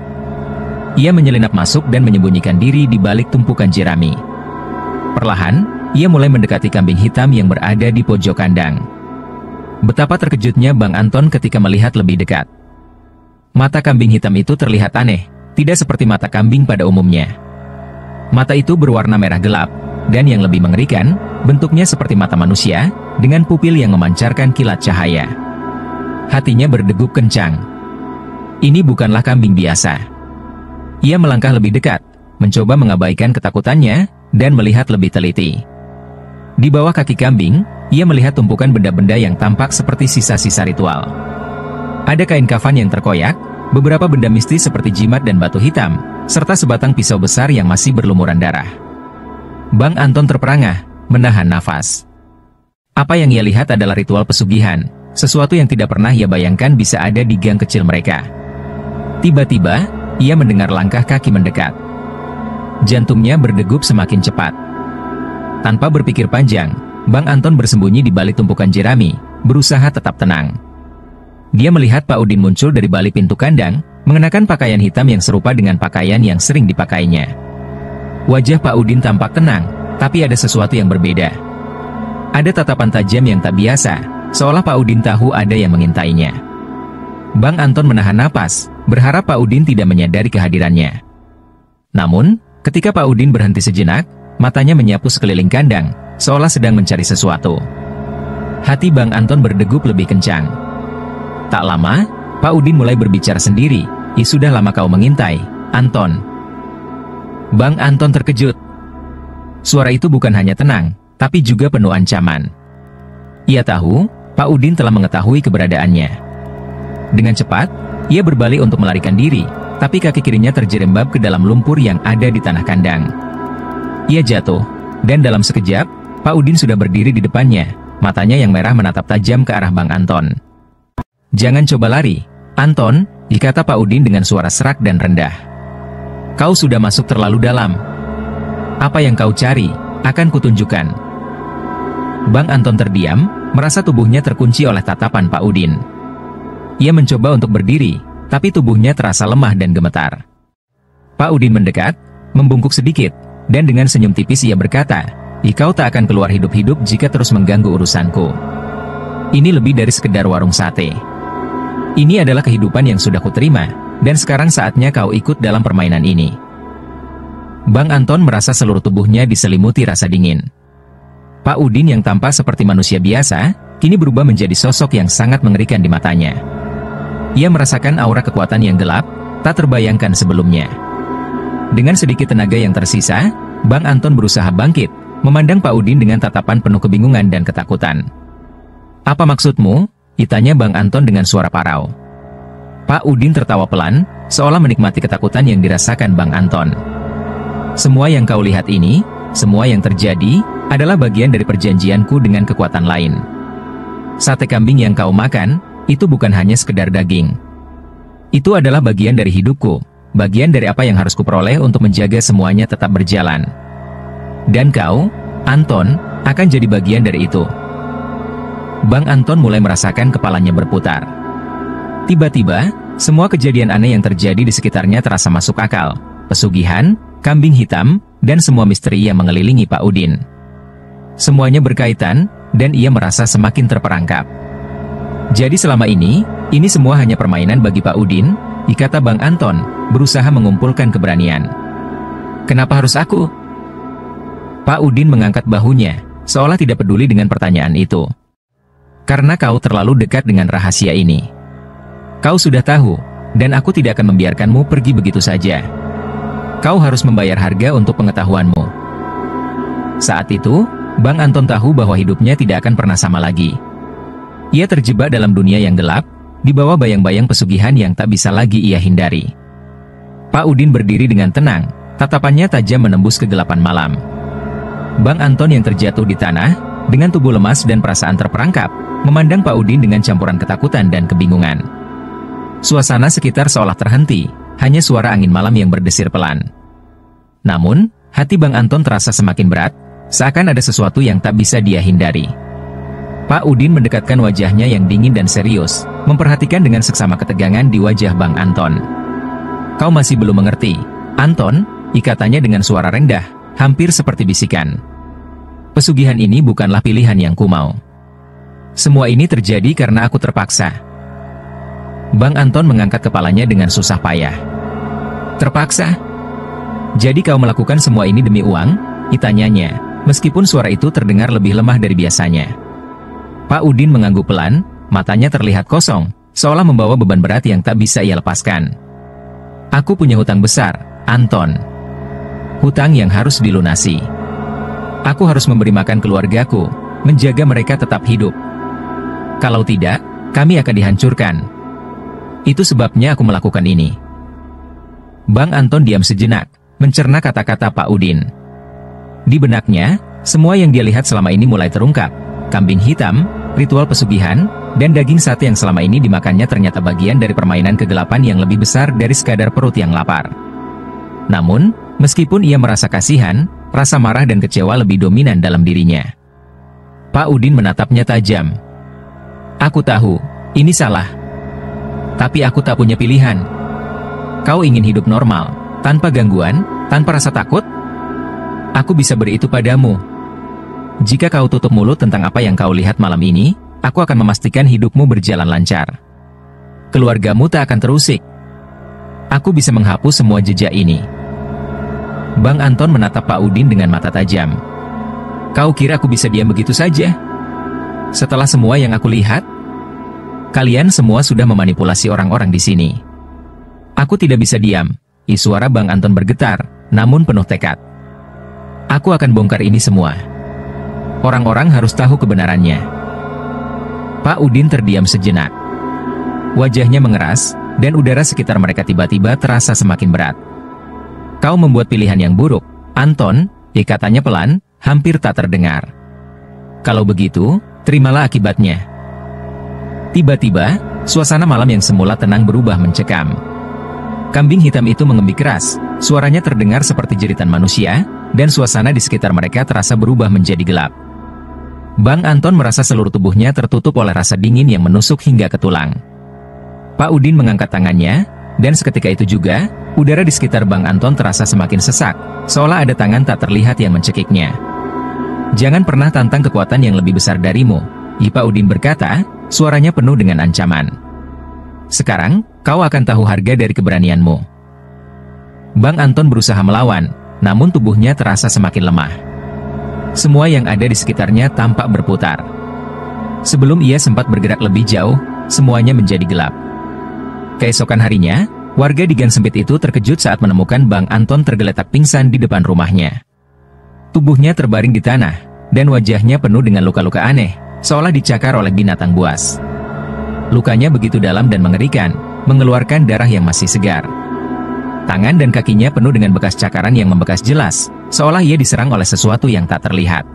Ia menyelinap masuk dan menyembunyikan diri di balik tumpukan jerami. Perlahan, ia mulai mendekati kambing hitam yang berada di pojok kandang. Betapa terkejutnya Bang Anton ketika melihat lebih dekat. Mata kambing hitam itu terlihat aneh, tidak seperti mata kambing pada umumnya. Mata itu berwarna merah gelap, dan yang lebih mengerikan, bentuknya seperti mata manusia, dengan pupil yang memancarkan kilat cahaya. Hatinya berdegup kencang. Ini bukanlah kambing biasa. Ia melangkah lebih dekat, mencoba mengabaikan ketakutannya, dan melihat lebih teliti. Di bawah kaki kambing, ia melihat tumpukan benda-benda yang tampak seperti sisa-sisa ritual. Ada kain kafan yang terkoyak, beberapa benda mistis seperti jimat dan batu hitam, serta sebatang pisau besar yang masih berlumuran darah. Bang Anton terperangah, menahan nafas. Apa yang ia lihat adalah ritual pesugihan, sesuatu yang tidak pernah ia bayangkan bisa ada di gang kecil mereka. Tiba-tiba, ia mendengar langkah kaki mendekat. Jantungnya berdegup semakin cepat. Tanpa berpikir panjang, Bang Anton bersembunyi di balik tumpukan jerami, berusaha tetap tenang. Dia melihat Pak Udin muncul dari balik pintu kandang, mengenakan pakaian hitam yang serupa dengan pakaian yang sering dipakainya. Wajah Pak Udin tampak tenang, tapi ada sesuatu yang berbeda. Ada tatapan tajam yang tak biasa, seolah Pak Udin tahu ada yang mengintainya. Bang Anton menahan napas, berharap Pak Udin tidak menyadari kehadirannya. Namun, ketika Pak Udin berhenti sejenak, matanya menyapu sekeliling kandang, seolah sedang mencari sesuatu. Hati Bang Anton berdegup lebih kencang. Tak lama, Pak Udin mulai berbicara sendiri. Sudah lama kau mengintai, Anton." Bang Anton terkejut. Suara itu bukan hanya tenang, tapi juga penuh ancaman. Ia tahu, Pak Udin telah mengetahui keberadaannya. Dengan cepat, ia berbalik untuk melarikan diri, tapi kaki kirinya terjerembab ke dalam lumpur yang ada di tanah kandang. Ia jatuh, dan dalam sekejap, Pak Udin sudah berdiri di depannya, matanya yang merah menatap tajam ke arah Bang Anton. "Jangan coba lari, Anton," dikata Pak Udin dengan suara serak dan rendah. "Kau sudah masuk terlalu dalam. Apa yang kau cari, akan kutunjukkan." Bang Anton terdiam, merasa tubuhnya terkunci oleh tatapan Pak Udin. Ia mencoba untuk berdiri, tapi tubuhnya terasa lemah dan gemetar. Pak Udin mendekat, membungkuk sedikit, dan dengan senyum tipis ia berkata, "Kau tak akan keluar hidup-hidup jika terus mengganggu urusanku. Ini lebih dari sekedar warung sate. Ini adalah kehidupan yang sudah kuterima, dan sekarang saatnya kau ikut dalam permainan ini." Bang Anton merasa seluruh tubuhnya diselimuti rasa dingin. Pak Udin yang tampak seperti manusia biasa, kini berubah menjadi sosok yang sangat mengerikan di matanya. Ia merasakan aura kekuatan yang gelap, tak terbayangkan sebelumnya. Dengan sedikit tenaga yang tersisa, Bang Anton berusaha bangkit, memandang Pak Udin dengan tatapan penuh kebingungan dan ketakutan. "Apa maksudmu?" ditanya Bang Anton dengan suara parau. Pak Udin tertawa pelan, seolah menikmati ketakutan yang dirasakan Bang Anton. "Semua yang kau lihat ini, semua yang terjadi, adalah bagian dari perjanjianku dengan kekuatan lain. Sate kambing yang kau makan, itu bukan hanya sekedar daging. Itu adalah bagian dari hidupku, bagian dari apa yang harus kuperoleh untuk menjaga semuanya tetap berjalan. Dan kau, Anton, akan jadi bagian dari itu." Bang Anton mulai merasakan kepalanya berputar. Tiba-tiba, semua kejadian aneh yang terjadi di sekitarnya terasa masuk akal. Pesugihan, kambing hitam, dan semua misteri yang mengelilingi Pak Udin. Semuanya berkaitan, dan ia merasa semakin terperangkap. Jadi selama ini semua hanya permainan bagi Pak Udin, dikata Bang Anton, berusaha mengumpulkan keberanian. "Kenapa harus aku?" Pak Udin mengangkat bahunya, seolah tidak peduli dengan pertanyaan itu. "Karena kau terlalu dekat dengan rahasia ini. Kau sudah tahu, dan aku tidak akan membiarkanmu pergi begitu saja. Kau harus membayar harga untuk pengetahuanmu. Saat itu, Bang Anton tahu bahwa hidupnya tidak akan pernah sama lagi. Ia terjebak dalam dunia yang gelap, di bawah bayang-bayang pesugihan yang tak bisa lagi ia hindari. Pak Udin berdiri dengan tenang, tatapannya tajam menembus kegelapan malam. Bang Anton yang terjatuh di tanah, dengan tubuh lemas dan perasaan terperangkap, memandang Pak Udin dengan campuran ketakutan dan kebingungan. Suasana sekitar seolah terhenti, hanya suara angin malam yang berdesir pelan. Namun, hati Bang Anton terasa semakin berat, seakan ada sesuatu yang tak bisa dia hindari. Pak Udin mendekatkan wajahnya yang dingin dan serius, memperhatikan dengan seksama ketegangan di wajah Bang Anton. Kau masih belum mengerti, Anton, ikatannya dengan suara rendah, hampir seperti bisikan. Pesugihan ini bukanlah pilihan yang kumau. Semua ini terjadi karena aku terpaksa. Bang Anton mengangkat kepalanya dengan susah payah. Terpaksa? Jadi kau melakukan semua ini demi uang? Tanyanya, meskipun suara itu terdengar lebih lemah dari biasanya. Pak Udin mengangguk pelan, matanya terlihat kosong, seolah membawa beban berat yang tak bisa ia lepaskan. Aku punya hutang besar, Anton. Hutang yang harus dilunasi. Aku harus memberi makan keluargaku, menjaga mereka tetap hidup. Kalau tidak, kami akan dihancurkan. Itu sebabnya aku melakukan ini. Bang Anton diam sejenak, mencerna kata-kata Pak Udin. Di benaknya, semua yang dia lihat selama ini mulai terungkap. Kambing hitam, ritual pesugihan, dan daging sate yang selama ini dimakannya ternyata bagian dari permainan kegelapan yang lebih besar dari sekadar perut yang lapar. Namun, meskipun ia merasa kasihan, rasa marah dan kecewa lebih dominan dalam dirinya. Pak Udin menatapnya tajam. Aku tahu, ini salah. Tapi aku tak punya pilihan. Kau ingin hidup normal, tanpa gangguan, tanpa rasa takut? Aku bisa beri itu padamu. Jika kau tutup mulut tentang apa yang kau lihat malam ini, aku akan memastikan hidupmu berjalan lancar. Keluargamu tak akan terusik. Aku bisa menghapus semua jejak ini. Bang Anton menatap Pak Udin dengan mata tajam. Kau kira aku bisa diam begitu saja? Setelah semua yang aku lihat, kalian semua sudah memanipulasi orang-orang di sini. Aku tidak bisa diam. Suara Bang Anton bergetar, namun penuh tekad. Aku akan bongkar ini semua. Orang-orang harus tahu kebenarannya. Pak Udin terdiam sejenak. Wajahnya mengeras, dan udara sekitar mereka tiba-tiba terasa semakin berat. Kau membuat pilihan yang buruk, Anton, katanya pelan, hampir tak terdengar. Kalau begitu, terimalah akibatnya. Tiba-tiba, suasana malam yang semula tenang berubah mencekam. Kambing hitam itu mengembik keras, suaranya terdengar seperti jeritan manusia, dan suasana di sekitar mereka terasa berubah menjadi gelap. Bang Anton merasa seluruh tubuhnya tertutup oleh rasa dingin yang menusuk hingga ke tulang. Pak Udin mengangkat tangannya, dan seketika itu juga, udara di sekitar Bang Anton terasa semakin sesak, seolah ada tangan tak terlihat yang mencekiknya. Jangan pernah tantang kekuatan yang lebih besar darimu, Pak Udin berkata, suaranya penuh dengan ancaman. Sekarang, kau akan tahu harga dari keberanianmu. Bang Anton berusaha melawan, namun tubuhnya terasa semakin lemah. Semua yang ada di sekitarnya tampak berputar. Sebelum ia sempat bergerak lebih jauh, semuanya menjadi gelap. Keesokan harinya, warga di gang sempit itu terkejut saat menemukan Bang Anton tergeletak pingsan di depan rumahnya. Tubuhnya terbaring di tanah, dan wajahnya penuh dengan luka-luka aneh, seolah dicakar oleh binatang buas. Lukanya begitu dalam dan mengerikan, mengeluarkan darah yang masih segar. Tangan dan kakinya penuh dengan bekas cakaran yang membekas jelas, seolah ia diserang oleh sesuatu yang tak terlihat.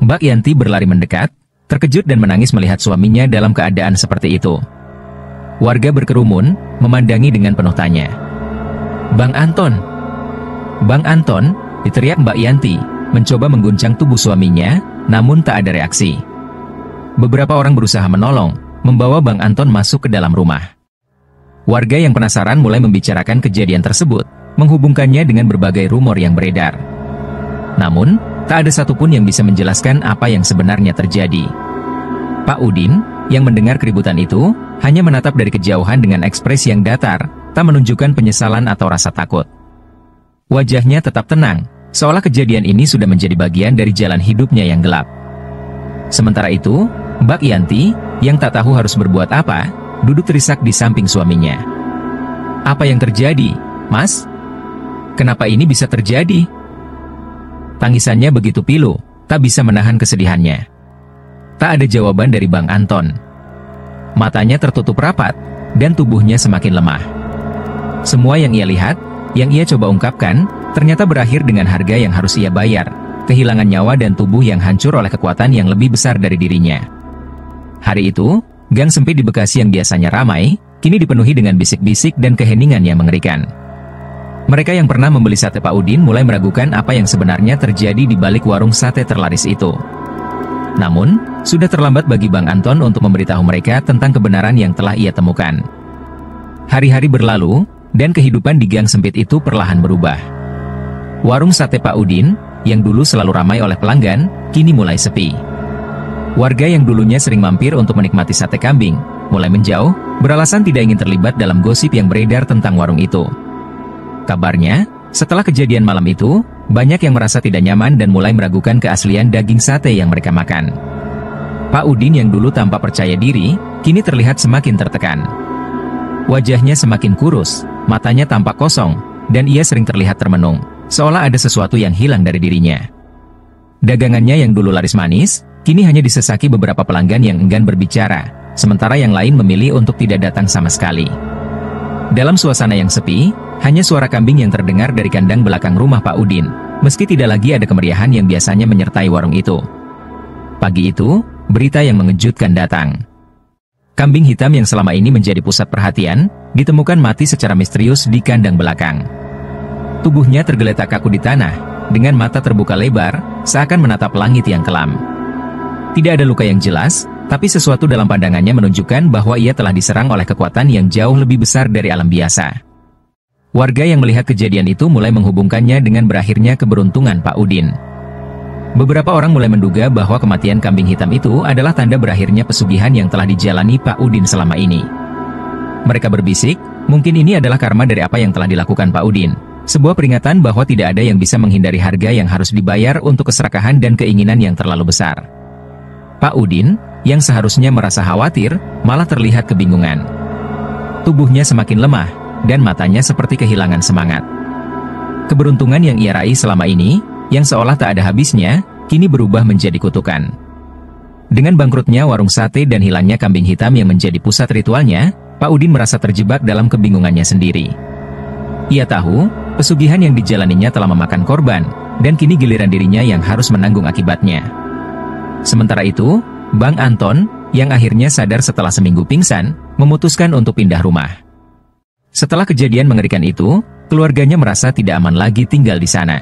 Mbak Yanti berlari mendekat, terkejut dan menangis melihat suaminya dalam keadaan seperti itu. Warga berkerumun, memandangi dengan penuh tanya. Bang Anton! Bang Anton! Diteriak Mbak Yanti, mencoba mengguncang tubuh suaminya, namun tak ada reaksi. Beberapa orang berusaha menolong, membawa Bang Anton masuk ke dalam rumah. Warga yang penasaran mulai membicarakan kejadian tersebut, menghubungkannya dengan berbagai rumor yang beredar. Namun, tak ada satupun yang bisa menjelaskan apa yang sebenarnya terjadi. Pak Udin, yang mendengar keributan itu, hanya menatap dari kejauhan dengan ekspresi yang datar, tak menunjukkan penyesalan atau rasa takut. Wajahnya tetap tenang, seolah kejadian ini sudah menjadi bagian dari jalan hidupnya yang gelap. Sementara itu, Mbak Yanti, yang tak tahu harus berbuat apa, duduk terisak di samping suaminya. "Apa yang terjadi, Mas? Kenapa ini bisa terjadi?" Tangisannya begitu pilu, tak bisa menahan kesedihannya. Tak ada jawaban dari Bang Anton. Matanya tertutup rapat, dan tubuhnya semakin lemah. Semua yang ia lihat, yang ia coba ungkapkan, ternyata berakhir dengan harga yang harus ia bayar, kehilangan nyawa dan tubuh yang hancur oleh kekuatan yang lebih besar dari dirinya. Hari itu, gang sempit di Bekasi yang biasanya ramai, kini dipenuhi dengan bisik-bisik dan keheningan yang mengerikan. Mereka yang pernah membeli sate Pak Udin mulai meragukan apa yang sebenarnya terjadi di balik warung sate terlaris itu. Namun, sudah terlambat bagi Bang Anton untuk memberitahu mereka tentang kebenaran yang telah ia temukan. Hari-hari berlalu, dan kehidupan di gang sempit itu perlahan berubah. Warung sate Pak Udin, yang dulu selalu ramai oleh pelanggan, kini mulai sepi. Warga yang dulunya sering mampir untuk menikmati sate kambing, mulai menjauh, beralasan tidak ingin terlibat dalam gosip yang beredar tentang warung itu. Kabarnya, setelah kejadian malam itu, banyak yang merasa tidak nyaman dan mulai meragukan keaslian daging sate yang mereka makan. Pak Udin yang dulu tampak percaya diri, kini terlihat semakin tertekan. Wajahnya semakin kurus, matanya tampak kosong, dan ia sering terlihat termenung, seolah ada sesuatu yang hilang dari dirinya. Dagangannya yang dulu laris manis, kini hanya disesaki beberapa pelanggan yang enggan berbicara, sementara yang lain memilih untuk tidak datang sama sekali. Dalam suasana yang sepi, hanya suara kambing yang terdengar dari kandang belakang rumah Pak Udin, meski tidak lagi ada kemeriahan yang biasanya menyertai warung itu. Pagi itu, berita yang mengejutkan datang. Kambing hitam yang selama ini menjadi pusat perhatian, ditemukan mati secara misterius di kandang belakang. Tubuhnya tergeletak kaku di tanah, dengan mata terbuka lebar, seakan menatap langit yang kelam. Tidak ada luka yang jelas, tapi sesuatu dalam pandangannya menunjukkan bahwa ia telah diserang oleh kekuatan yang jauh lebih besar dari alam biasa. Warga yang melihat kejadian itu mulai menghubungkannya dengan berakhirnya keberuntungan Pak Udin. Beberapa orang mulai menduga bahwa kematian kambing hitam itu adalah tanda berakhirnya pesugihan yang telah dijalani Pak Udin selama ini. Mereka berbisik, mungkin ini adalah karma dari apa yang telah dilakukan Pak Udin. Sebuah peringatan bahwa tidak ada yang bisa menghindari harga yang harus dibayar untuk keserakahan dan keinginan yang terlalu besar. Pak Udin, yang seharusnya merasa khawatir, malah terlihat kebingungan. Tubuhnya semakin lemah, dan matanya seperti kehilangan semangat. Keberuntungan yang ia raih selama ini, yang seolah tak ada habisnya, kini berubah menjadi kutukan. Dengan bangkrutnya warung sate dan hilangnya kambing hitam yang menjadi pusat ritualnya, Pak Udin merasa terjebak dalam kebingungannya sendiri. Ia tahu, pesugihan yang dijalaninya telah memakan korban, dan kini giliran dirinya yang harus menanggung akibatnya. Sementara itu, Bang Anton, yang akhirnya sadar setelah seminggu pingsan, memutuskan untuk pindah rumah. Setelah kejadian mengerikan itu, keluarganya merasa tidak aman lagi tinggal di sana.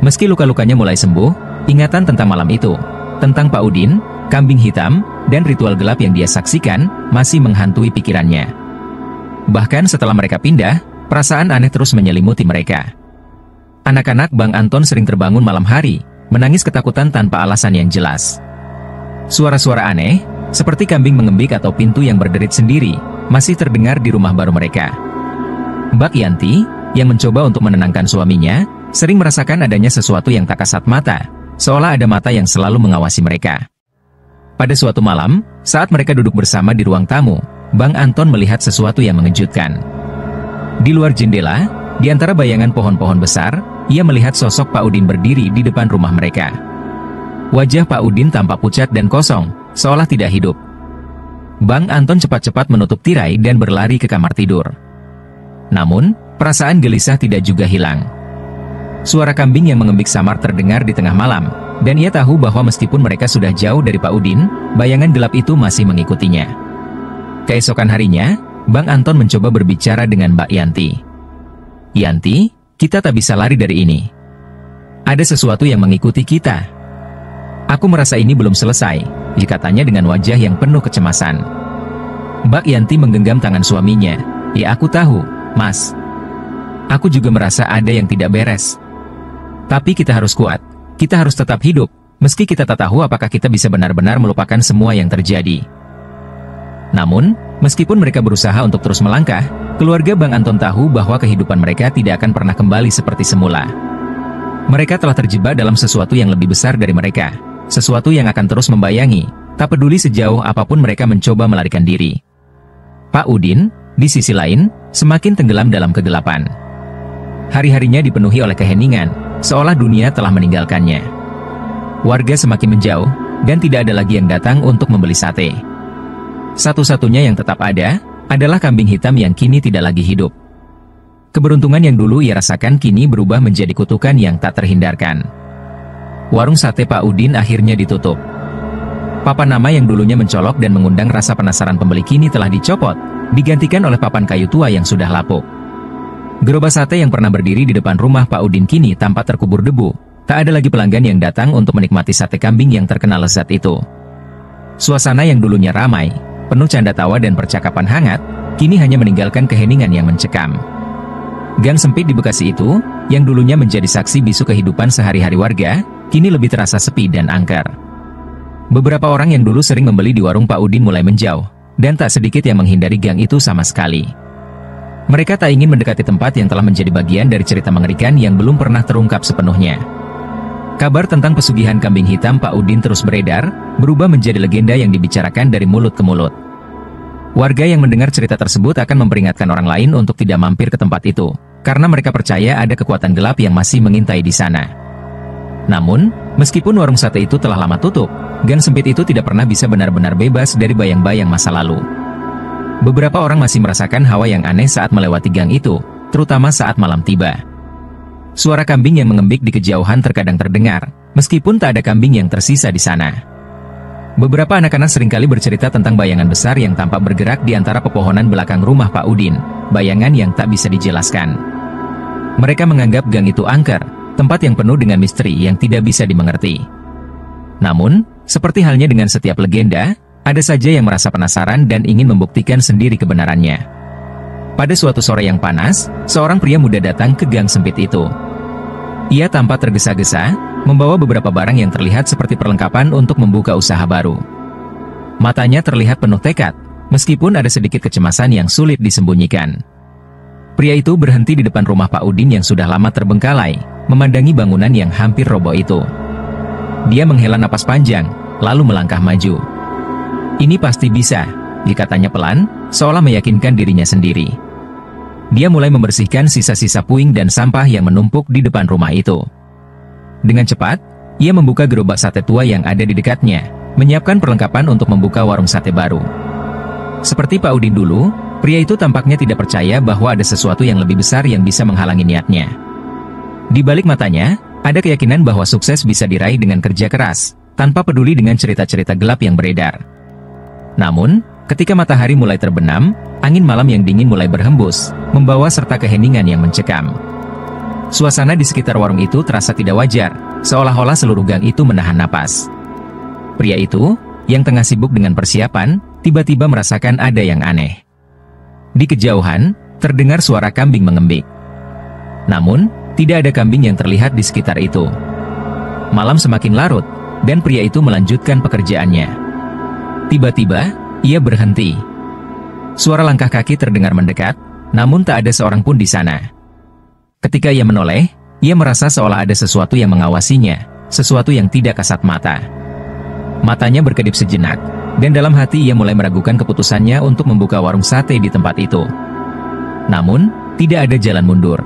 Meski luka-lukanya mulai sembuh, ingatan tentang malam itu, tentang Pak Udin, kambing hitam, dan ritual gelap yang dia saksikan, masih menghantui pikirannya. Bahkan setelah mereka pindah, perasaan aneh terus menyelimuti mereka. Anak-anak Bang Anton sering terbangun malam hari, menangis ketakutan tanpa alasan yang jelas. Suara-suara aneh, seperti kambing mengembik atau pintu yang berderit sendiri, masih terdengar di rumah baru mereka. Mbak Yanti, yang mencoba untuk menenangkan suaminya, sering merasakan adanya sesuatu yang tak kasat mata, seolah ada mata yang selalu mengawasi mereka. Pada suatu malam, saat mereka duduk bersama di ruang tamu, Bang Anton melihat sesuatu yang mengejutkan. Di luar jendela, di antara bayangan pohon-pohon besar, ia melihat sosok Pak Udin berdiri di depan rumah mereka. Wajah Pak Udin tampak pucat dan kosong, seolah tidak hidup. Bang Anton cepat-cepat menutup tirai dan berlari ke kamar tidur. Namun, perasaan gelisah tidak juga hilang. Suara kambing yang mengembik samar terdengar di tengah malam, dan ia tahu bahwa meskipun mereka sudah jauh dari Pak Udin, bayangan gelap itu masih mengikutinya. Keesokan harinya, Bang Anton mencoba berbicara dengan Mbak Yanti. "Yanti, kita tak bisa lari dari ini. Ada sesuatu yang mengikuti kita. Aku merasa ini belum selesai," katanya dengan wajah yang penuh kecemasan. Mbak Yanti menggenggam tangan suaminya. "Ya aku tahu, Mas. Aku juga merasa ada yang tidak beres. Tapi kita harus kuat, kita harus tetap hidup, meski kita tak tahu apakah kita bisa benar-benar melupakan semua yang terjadi." Namun, meskipun mereka berusaha untuk terus melangkah, keluarga Bang Anton tahu bahwa kehidupan mereka tidak akan pernah kembali seperti semula. Mereka telah terjebak dalam sesuatu yang lebih besar dari mereka, sesuatu yang akan terus membayangi, tak peduli sejauh apapun mereka mencoba melarikan diri. Pak Udin, di sisi lain, semakin tenggelam dalam kegelapan. Hari-harinya dipenuhi oleh keheningan, seolah dunia telah meninggalkannya. Warga semakin menjauh, dan tidak ada lagi yang datang untuk membeli sate. Satu-satunya yang tetap ada, adalah kambing hitam yang kini tidak lagi hidup. Keberuntungan yang dulu ia rasakan kini berubah menjadi kutukan yang tak terhindarkan. Warung sate Pak Udin akhirnya ditutup. Papan nama yang dulunya mencolok dan mengundang rasa penasaran pembeli kini telah dicopot, digantikan oleh papan kayu tua yang sudah lapuk. Gerobak sate yang pernah berdiri di depan rumah Pak Udin kini tampak terkubur debu. Tak ada lagi pelanggan yang datang untuk menikmati sate kambing yang terkenal lezat itu. Suasana yang dulunya ramai, penuh canda tawa dan percakapan hangat, kini hanya meninggalkan keheningan yang mencekam. Gang sempit di Bekasi itu, yang dulunya menjadi saksi bisu kehidupan sehari-hari warga, kini lebih terasa sepi dan angker. Beberapa orang yang dulu sering membeli di warung Pak Udin mulai menjauh, dan tak sedikit yang menghindari gang itu sama sekali. Mereka tak ingin mendekati tempat yang telah menjadi bagian dari cerita mengerikan yang belum pernah terungkap sepenuhnya. Kabar tentang pesugihan kambing hitam Pak Udin terus beredar, berubah menjadi legenda yang dibicarakan dari mulut ke mulut. Warga yang mendengar cerita tersebut akan memperingatkan orang lain untuk tidak mampir ke tempat itu, karena mereka percaya ada kekuatan gelap yang masih mengintai di sana. Namun, meskipun warung sate itu telah lama tutup, gang sempit itu tidak pernah bisa benar-benar bebas dari bayang-bayang masa lalu. Beberapa orang masih merasakan hawa yang aneh saat melewati gang itu, terutama saat malam tiba. Suara kambing yang mengembik di kejauhan terkadang terdengar, meskipun tak ada kambing yang tersisa di sana. Beberapa anak-anak seringkali bercerita tentang bayangan besar yang tampak bergerak di antara pepohonan belakang rumah Pak Udin, bayangan yang tak bisa dijelaskan. Mereka menganggap gang itu angker, tempat yang penuh dengan misteri yang tidak bisa dimengerti. Namun, seperti halnya dengan setiap legenda, ada saja yang merasa penasaran dan ingin membuktikan sendiri kebenarannya. Pada suatu sore yang panas, seorang pria muda datang ke gang sempit itu. Ia tampak tergesa-gesa, membawa beberapa barang yang terlihat seperti perlengkapan untuk membuka usaha baru. Matanya terlihat penuh tekad, meskipun ada sedikit kecemasan yang sulit disembunyikan. Pria itu berhenti di depan rumah Pak Udin yang sudah lama terbengkalai, memandangi bangunan yang hampir roboh itu. Dia menghela napas panjang, lalu melangkah maju. Ini pasti bisa, dikatanya pelan, seolah meyakinkan dirinya sendiri. Dia mulai membersihkan sisa-sisa puing dan sampah yang menumpuk di depan rumah itu. Dengan cepat, ia membuka gerobak sate tua yang ada di dekatnya, menyiapkan perlengkapan untuk membuka warung sate baru. Seperti Pak Udin dulu, pria itu tampaknya tidak percaya bahwa ada sesuatu yang lebih besar yang bisa menghalangi niatnya. Di balik matanya, ada keyakinan bahwa sukses bisa diraih dengan kerja keras, tanpa peduli dengan cerita-cerita gelap yang beredar. Namun, ketika matahari mulai terbenam, angin malam yang dingin mulai berhembus, membawa serta keheningan yang mencekam. Suasana di sekitar warung itu terasa tidak wajar, seolah-olah seluruh gang itu menahan napas. Pria itu, yang tengah sibuk dengan persiapan, tiba-tiba merasakan ada yang aneh. Di kejauhan, terdengar suara kambing mengembik. Namun, tidak ada kambing yang terlihat di sekitar itu. Malam semakin larut, dan pria itu melanjutkan pekerjaannya. Tiba-tiba, ia berhenti. Suara langkah kaki terdengar mendekat, namun tak ada seorang pun di sana. Ketika ia menoleh, ia merasa seolah ada sesuatu yang mengawasinya, sesuatu yang tidak kasat mata. Matanya berkedip sejenak, dan dalam hati ia mulai meragukan keputusannya untuk membuka warung sate di tempat itu. Namun, tidak ada jalan mundur.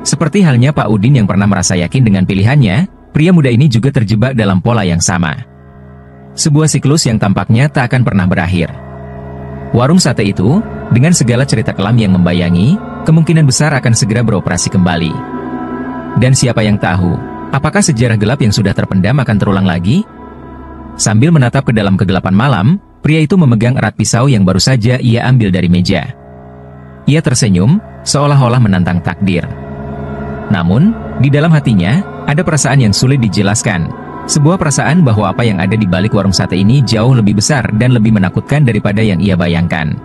Seperti halnya Pak Udin yang pernah merasa yakin dengan pilihannya, pria muda ini juga terjebak dalam pola yang sama. Sebuah siklus yang tampaknya tak akan pernah berakhir. Warung sate itu, dengan segala cerita kelam yang membayangi, kemungkinan besar akan segera beroperasi kembali. Dan siapa yang tahu, apakah sejarah gelap yang sudah terpendam akan terulang lagi? Sambil menatap ke dalam kegelapan malam, pria itu memegang erat pisau yang baru saja ia ambil dari meja. Ia tersenyum, seolah-olah menantang takdir. Namun, di dalam hatinya, ada perasaan yang sulit dijelaskan. Sebuah perasaan bahwa apa yang ada di balik warung sate ini jauh lebih besar dan lebih menakutkan daripada yang ia bayangkan.